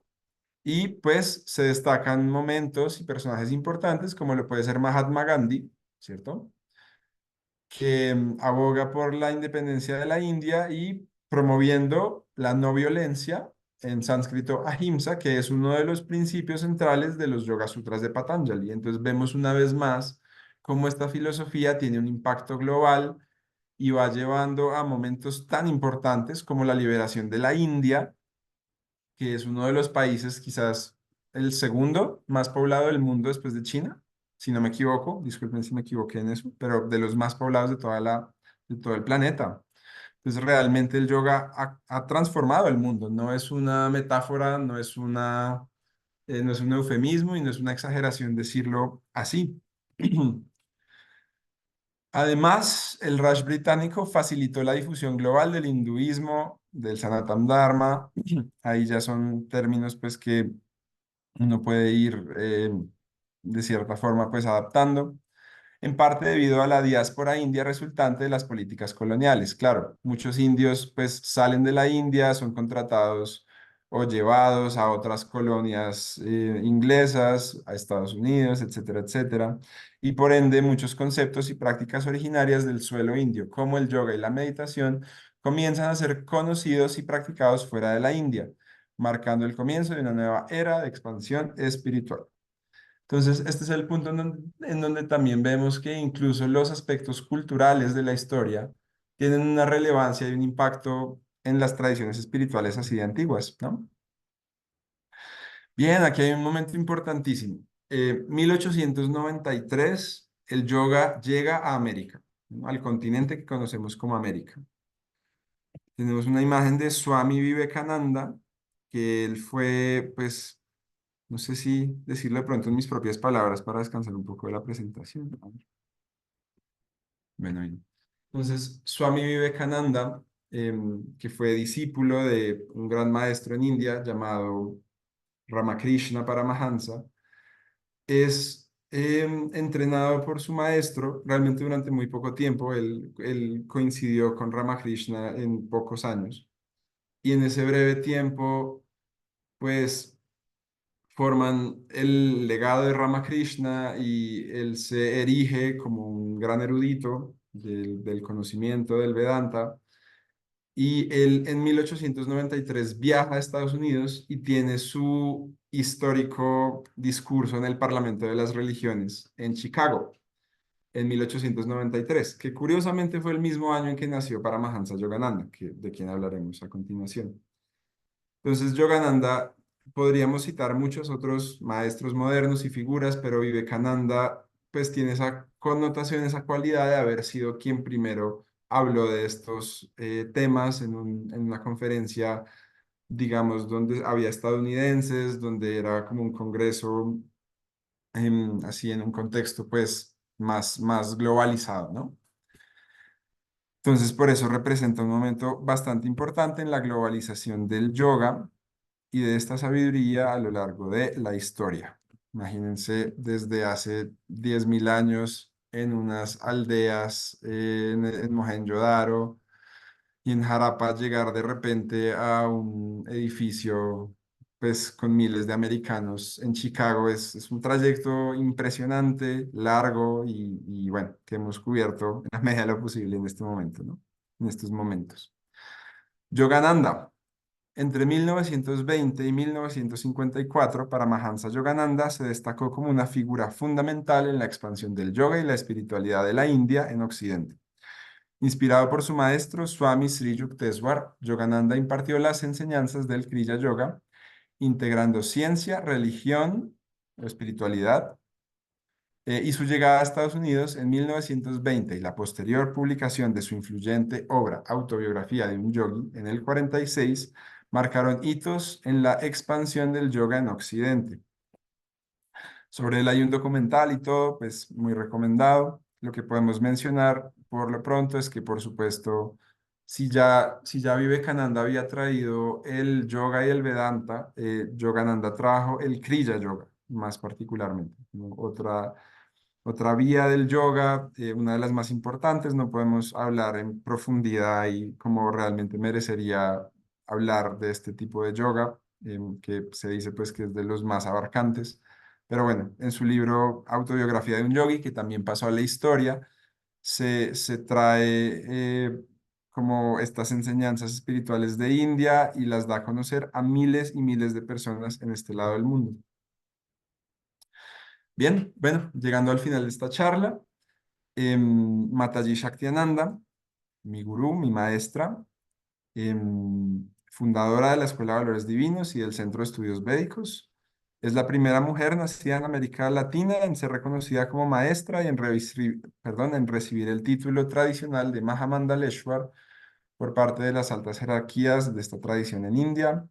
y pues se destacan momentos y personajes importantes como lo puede ser Mahatma Gandhi, ¿cierto? Que aboga por la independencia de la India y promoviendo la no violencia, en sánscrito ahimsa, que es uno de los principios centrales de los Yoga Sutras de Patanjali. Entonces vemos una vez más cómo esta filosofía tiene un impacto global y va llevando a momentos tan importantes como la liberación de la India, que es uno de los países, quizás el segundo más poblado del mundo después de China, si no me equivoco, disculpen si me equivoqué en eso, pero de los más poblados de de todo el planeta. Entonces, realmente el yoga ha transformado el mundo, no es una metáfora, no es un eufemismo y no es una exageración decirlo así. Además, el Raj británico facilitó la difusión global del hinduismo, del Sanatana Dharma. Ahí ya son términos pues que uno puede ir de cierta forma pues adaptando, en parte debido a la diáspora india resultante de las políticas coloniales. Claro, muchos indios pues salen de la India, son contratados o llevados a otras colonias inglesas, a Estados Unidos, etcétera, etcétera. Y por ende, muchos conceptos y prácticas originarias del suelo indio, como el yoga y la meditación, comienzan a ser conocidos y practicados fuera de la India, marcando el comienzo de una nueva era de expansión espiritual. Entonces, este es el punto en donde también vemos que incluso los aspectos culturales de la historia tienen una relevancia y un impacto en las tradiciones espirituales así de antiguas, ¿no? Bien, aquí hay un momento importantísimo. 1893, el yoga llega a América, ¿no? Al continente que conocemos como América. Tenemos una imagen de Swami Vivekananda, que él fue, pues, no sé si decirlo de pronto en mis propias palabras para descansar un poco de la presentación. Bueno, bien. Entonces, Swami Vivekananda, que fue discípulo de un gran maestro en India llamado Ramakrishna Paramahansa, es entrenado por su maestro realmente durante muy poco tiempo. Él coincidió con Ramakrishna en pocos años. Y en ese breve tiempo, pues forman el legado de Ramakrishna y él se erige como un gran erudito del conocimiento del Vedanta. Y él en 1893 viaja a Estados Unidos y tiene su histórico discurso en el Parlamento de las Religiones en Chicago en 1893, que curiosamente fue el mismo año en que nació Paramahansa Yogananda, de quien hablaremos a continuación. Entonces, Yogananda, podríamos citar muchos otros maestros modernos y figuras, pero Vivekananda pues tiene esa connotación, esa cualidad de haber sido quien primero habló de estos temas en una conferencia, digamos, donde había estadounidenses, donde era como un congreso, así en un contexto pues más globalizado, ¿no? Entonces, por eso representa un momento bastante importante en la globalización del yoga y de esta sabiduría a lo largo de la historia. Imagínense desde hace 10.000 años en unas aldeas en Mohenjo-Daro y en Harappa llegar de repente a un edificio pues con miles de americanos en Chicago es un trayecto impresionante, largo y bueno, que hemos cubierto en la medida de lo posible en este momento, ¿no? En estos momentos. Yogananda. Entre 1920 y 1954, Paramahansa Yogananda se destacó como una figura fundamental en la expansión del yoga y la espiritualidad de la India en Occidente. Inspirado por su maestro Swami Sri Yukteswar, Yogananda impartió las enseñanzas del Kriya Yoga integrando ciencia, religión o espiritualidad, y su llegada a Estados Unidos en 1920 y la posterior publicación de su influyente obra Autobiografía de un Yogi en el 46 marcaron hitos en la expansión del yoga en Occidente. Sobre él hay un documental y todo, pues muy recomendado. Lo que podemos mencionar por lo pronto es que, por supuesto, si ya Vivekananda había traído el yoga y el Vedanta, Yogananda trajo el Kriya Yoga, más particularmente, ¿no? Otra vía del yoga, una de las más importantes. No podemos hablar en profundidad y como realmente merecería hablar de este tipo de yoga, que se dice pues que es de los más abarcantes. Pero bueno, en su libro Autobiografía de un Yogi, que también pasó a la historia, se trae como estas enseñanzas espirituales de India y las da a conocer a miles y miles de personas en este lado del mundo. Bien, bueno, llegando al final de esta charla, Mataji Shaktiananda, mi gurú, mi maestra, fundadora de la Escuela de Valores Divinos y del Centro de Estudios Védicos. Es la primera mujer nacida en América Latina en ser reconocida como maestra y en recibir el título tradicional de Mahamandaleshwar por parte de las altas jerarquías de esta tradición en India.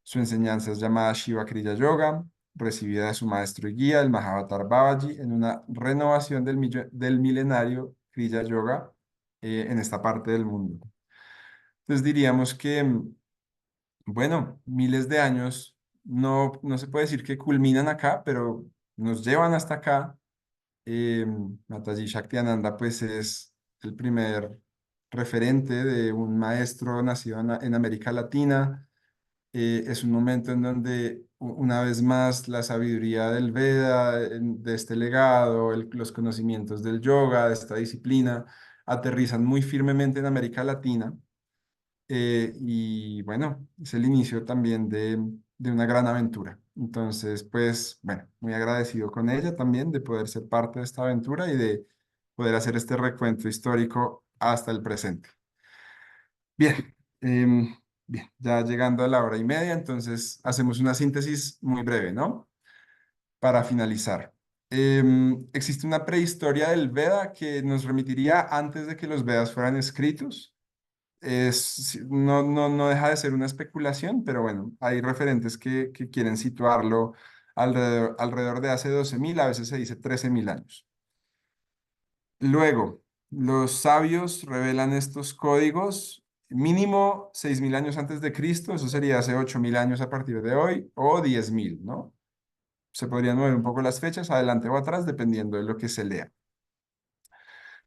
Su enseñanza es llamada Shiva Kriya Yoga, recibida de su maestro y guía, el Mahavatar Babaji, en una renovación del milenario Kriya Yoga en esta parte del mundo. Entonces diríamos que, bueno, miles de años, no se puede decir que culminan acá, pero nos llevan hasta acá. Mataji Shaktiananda pues es el primer referente de un maestro nacido en América Latina. Es un momento en donde una vez más la sabiduría del Veda, de este legado, los conocimientos del yoga, de esta disciplina, aterrizan muy firmemente en América Latina. Y bueno, es el inicio también de una gran aventura. Entonces, pues, bueno, muy agradecido con ella también de poder ser parte de esta aventura y de poder hacer este recuento histórico hasta el presente. Bien, bien, ya llegando a la hora y media, entonces hacemos una síntesis muy breve, ¿no? Para finalizar. Existe una prehistoria del Veda que nos remitiría antes de que los Vedas fueran escritos. No deja de ser una especulación, pero bueno, hay referentes que quieren situarlo alrededor de hace 12.000, a veces se dice 13.000 años. Luego, los sabios revelan estos códigos mínimo 6.000 años antes de Cristo, eso sería hace 8.000 años a partir de hoy, o 10.000, ¿no? Se podrían mover un poco las fechas, adelante o atrás, dependiendo de lo que se lea.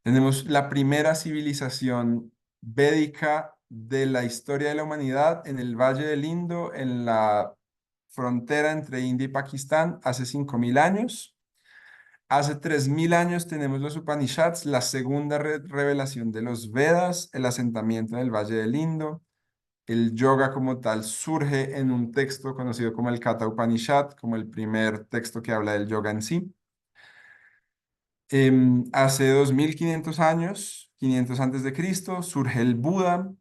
Tenemos la primera civilización védica de la historia de la humanidad en el Valle del Indo, en la frontera entre India y Pakistán, hace 5.000 años. Hace 3.000 años tenemos los Upanishads, la segunda revelación de los Vedas, el asentamiento en el Valle del Indo. El yoga como tal surge en un texto conocido como el Katha Upanishad, como el primer texto que habla del yoga en sí. Hace 2.500 años, 500 antes de Cristo, surge el Buda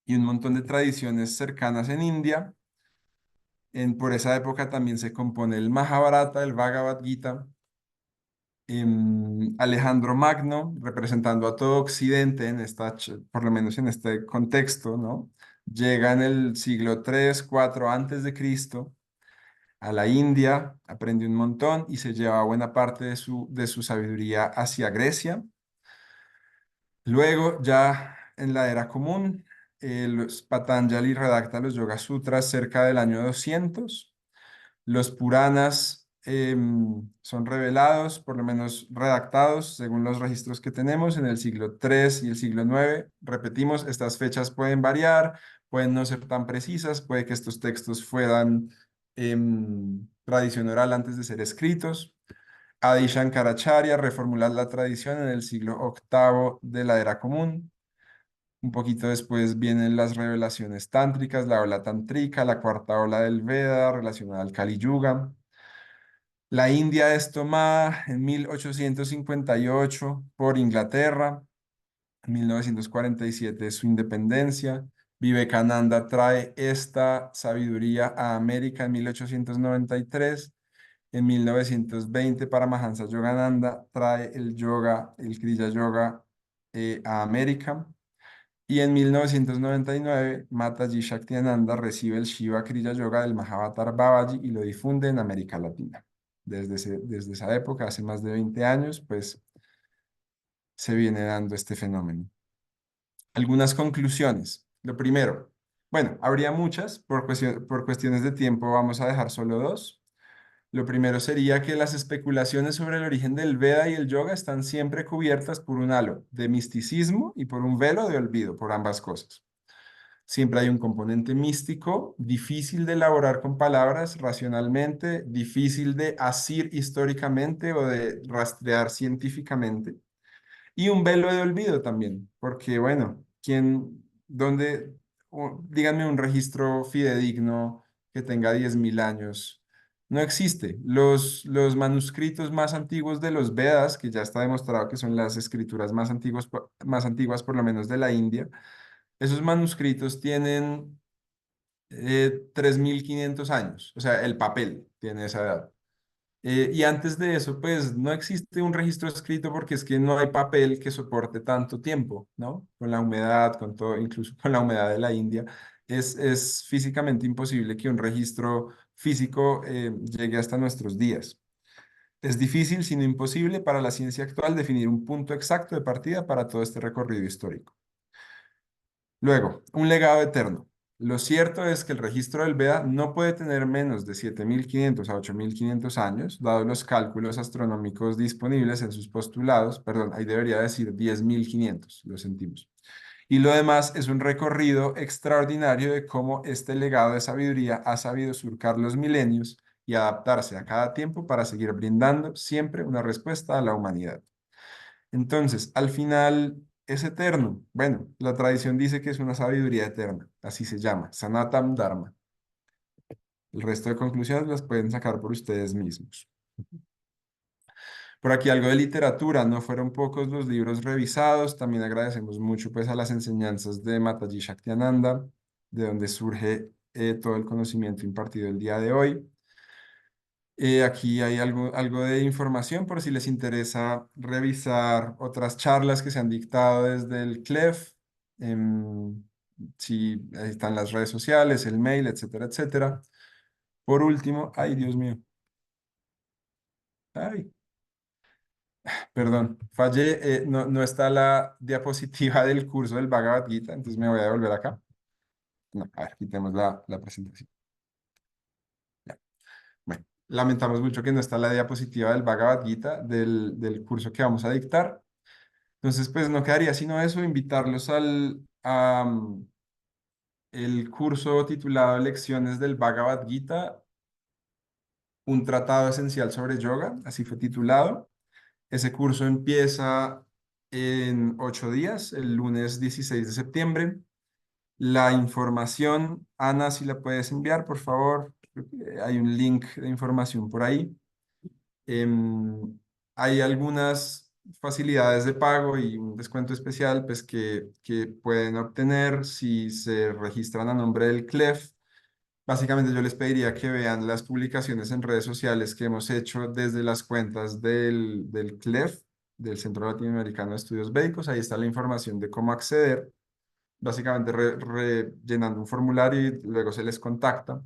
y un montón de tradiciones cercanas en India. Por esa época también se compone el Mahabharata, el Bhagavad Gita. Alejandro Magno, representando a todo Occidente por lo menos en este contexto, ¿no? Llega en el siglo 3, 4 antes de Cristo a la India, aprende un montón y se lleva buena parte de su sabiduría hacia Grecia. Luego, ya en la era común, Patanjali redacta los Yoga Sutras cerca del año 200. Los Puranas son revelados, por lo menos redactados, según los registros que tenemos, en el siglo III y el siglo IX. Repetimos, estas fechas pueden variar, pueden no ser tan precisas, puede que estos textos fueran tradición oral antes de ser escritos. Adi Shankaracharya reformula la tradición en el siglo VIII de la era común. Un poquito después vienen las revelaciones tántricas, la ola tántrica, la cuarta ola del Veda relacionada al Kali Yuga. La India es tomada en 1858 por Inglaterra, en 1947 es su independencia, Vivekananda trae esta sabiduría a América en 1893. En 1920, Paramahansa Yogananda trae el yoga, el Kriya Yoga, a América. Y en 1999, Mataji Shaktiananda recibe el Shiva Kriya Yoga del Mahavatar Babaji y lo difunde en América Latina. Desde esa época, hace más de 20 años, pues se viene dando este fenómeno. Algunas conclusiones. Lo primero, bueno, habría muchas, por cuestiones de tiempo vamos a dejar solo dos. Lo primero sería que las especulaciones sobre el origen del Veda y el yoga están siempre cubiertas por un halo de misticismo y por un velo de olvido, por ambas cosas. Siempre hay un componente místico, difícil de elaborar con palabras racionalmente, difícil de asir históricamente o de rastrear científicamente. Y un velo de olvido también, porque bueno, díganme un registro fidedigno que tenga 10.000 años. No existe. Los manuscritos más antiguos de los Vedas, que ya está demostrado que son las escrituras más antiguas por lo menos de la India, esos manuscritos tienen 3.500 años, o sea, el papel tiene esa edad. Y antes de eso, pues no existe un registro escrito porque es que no hay papel que soporte tanto tiempo, ¿no? Con la humedad, con todo, incluso con la humedad de la India, es físicamente imposible que un registro físico llegue hasta nuestros días. Es difícil, sino imposible para la ciencia actual definir un punto exacto de partida para todo este recorrido histórico. Luego, un legado eterno. Lo cierto es que el registro del Veda no puede tener menos de 7.500 a 8.500 años, dados los cálculos astronómicos disponibles en sus postulados. Perdón, ahí debería decir 10.500, lo sentimos. Y lo demás es un recorrido extraordinario de cómo este legado de sabiduría ha sabido surcar los milenios y adaptarse a cada tiempo para seguir brindando siempre una respuesta a la humanidad. Entonces, al final es eterno. Bueno, la tradición dice que es una sabiduría eterna, así se llama, Sanatam Dharma. El resto de conclusiones las pueden sacar por ustedes mismos. Por aquí algo de literatura, no fueron pocos los libros revisados, también agradecemos mucho pues a las enseñanzas de Mataji Shaktiananda, de donde surge todo el conocimiento impartido el día de hoy. Aquí hay algo de información por si les interesa revisar otras charlas que se han dictado desde el CLEF. Sí, ahí están las redes sociales, el mail, etcétera, etcétera. Por último, ay, Dios mío. Ay, perdón, fallé. No está la diapositiva del curso del Bhagavad Gita, entonces me voy a devolver acá. No, a ver, quitemos la presentación. Ya. Bueno, lamentamos mucho que no está la diapositiva del Bhagavad Gita del curso que vamos a dictar. Entonces, pues no quedaría sino eso, invitarlos el curso titulado Lecciones del Bhagavad Gita, un tratado esencial sobre yoga, así fue titulado. Ese curso empieza en 8 días, el lunes 16 de septiembre. La información, Ana, si la puedes enviar, por favor. Creo que hay un link de información por ahí. Hay algunas facilidades de pago y un descuento especial pues, que pueden obtener si se registran a nombre del CLEF. Básicamente yo les pediría que vean las publicaciones en redes sociales que hemos hecho desde las cuentas del CLEF, del Centro Latinoamericano de Estudios Védicos. Ahí está la información de cómo acceder, básicamente rellenando un formulario y luego se les contacta.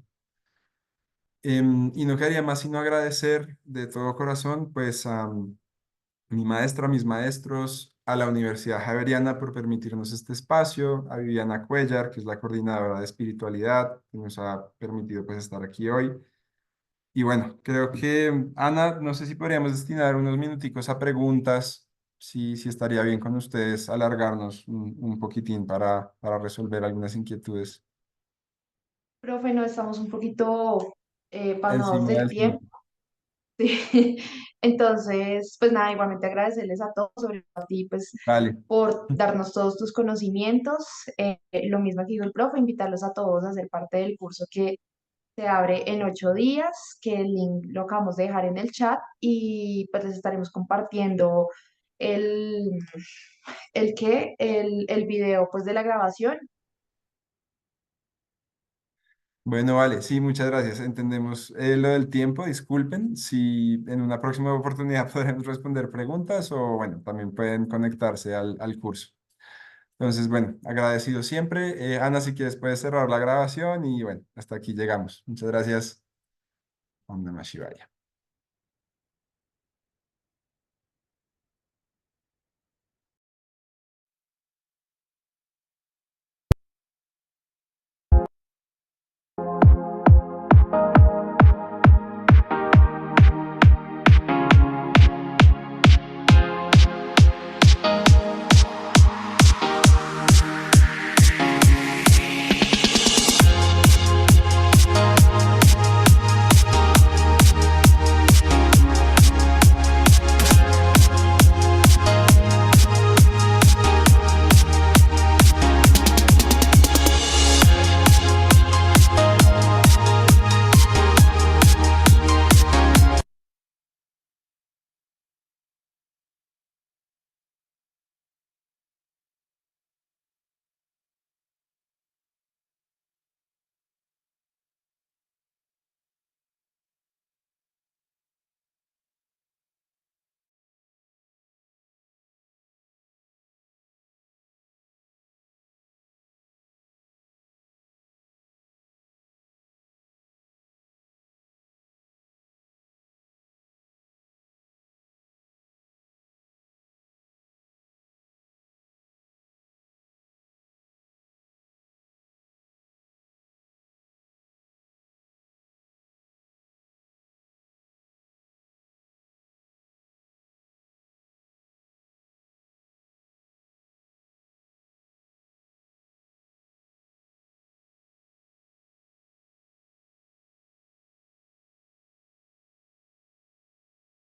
Y no quedaría más sino agradecer de todo corazón pues a mi maestra, a mis maestros, a la Universidad Javeriana por permitirnos este espacio, a Viviana Cuellar, que es la coordinadora de espiritualidad, que nos ha permitido pues estar aquí hoy. Y bueno, creo que, Ana, no sé si podríamos destinar unos minuticos a preguntas, si estaría bien con ustedes alargarnos un poquitín para resolver algunas inquietudes. Profe, no estamos un poquito pasados Encima del del tiempo. tiempo. Sí. Entonces, pues nada, igualmente agradecerles a todos, sobre todo a ti, pues Vale, por darnos todos tus conocimientos. Lo mismo que dijo el profe, invitarlos a todos a ser parte del curso que se abre en 8 días, que el link lo acabamos de dejar en el chat y pues les estaremos compartiendo el, el video pues de la grabación Bueno, vale, sí, muchas gracias. Entendemos lo del tiempo, disculpen. Si en una próxima oportunidad podremos responder preguntas o, bueno, también pueden conectarse al curso. Entonces, bueno, agradecido siempre. Ana, si quieres, puedes cerrar la grabación y, bueno, hasta aquí llegamos. Muchas gracias. Om Namah Shivaya.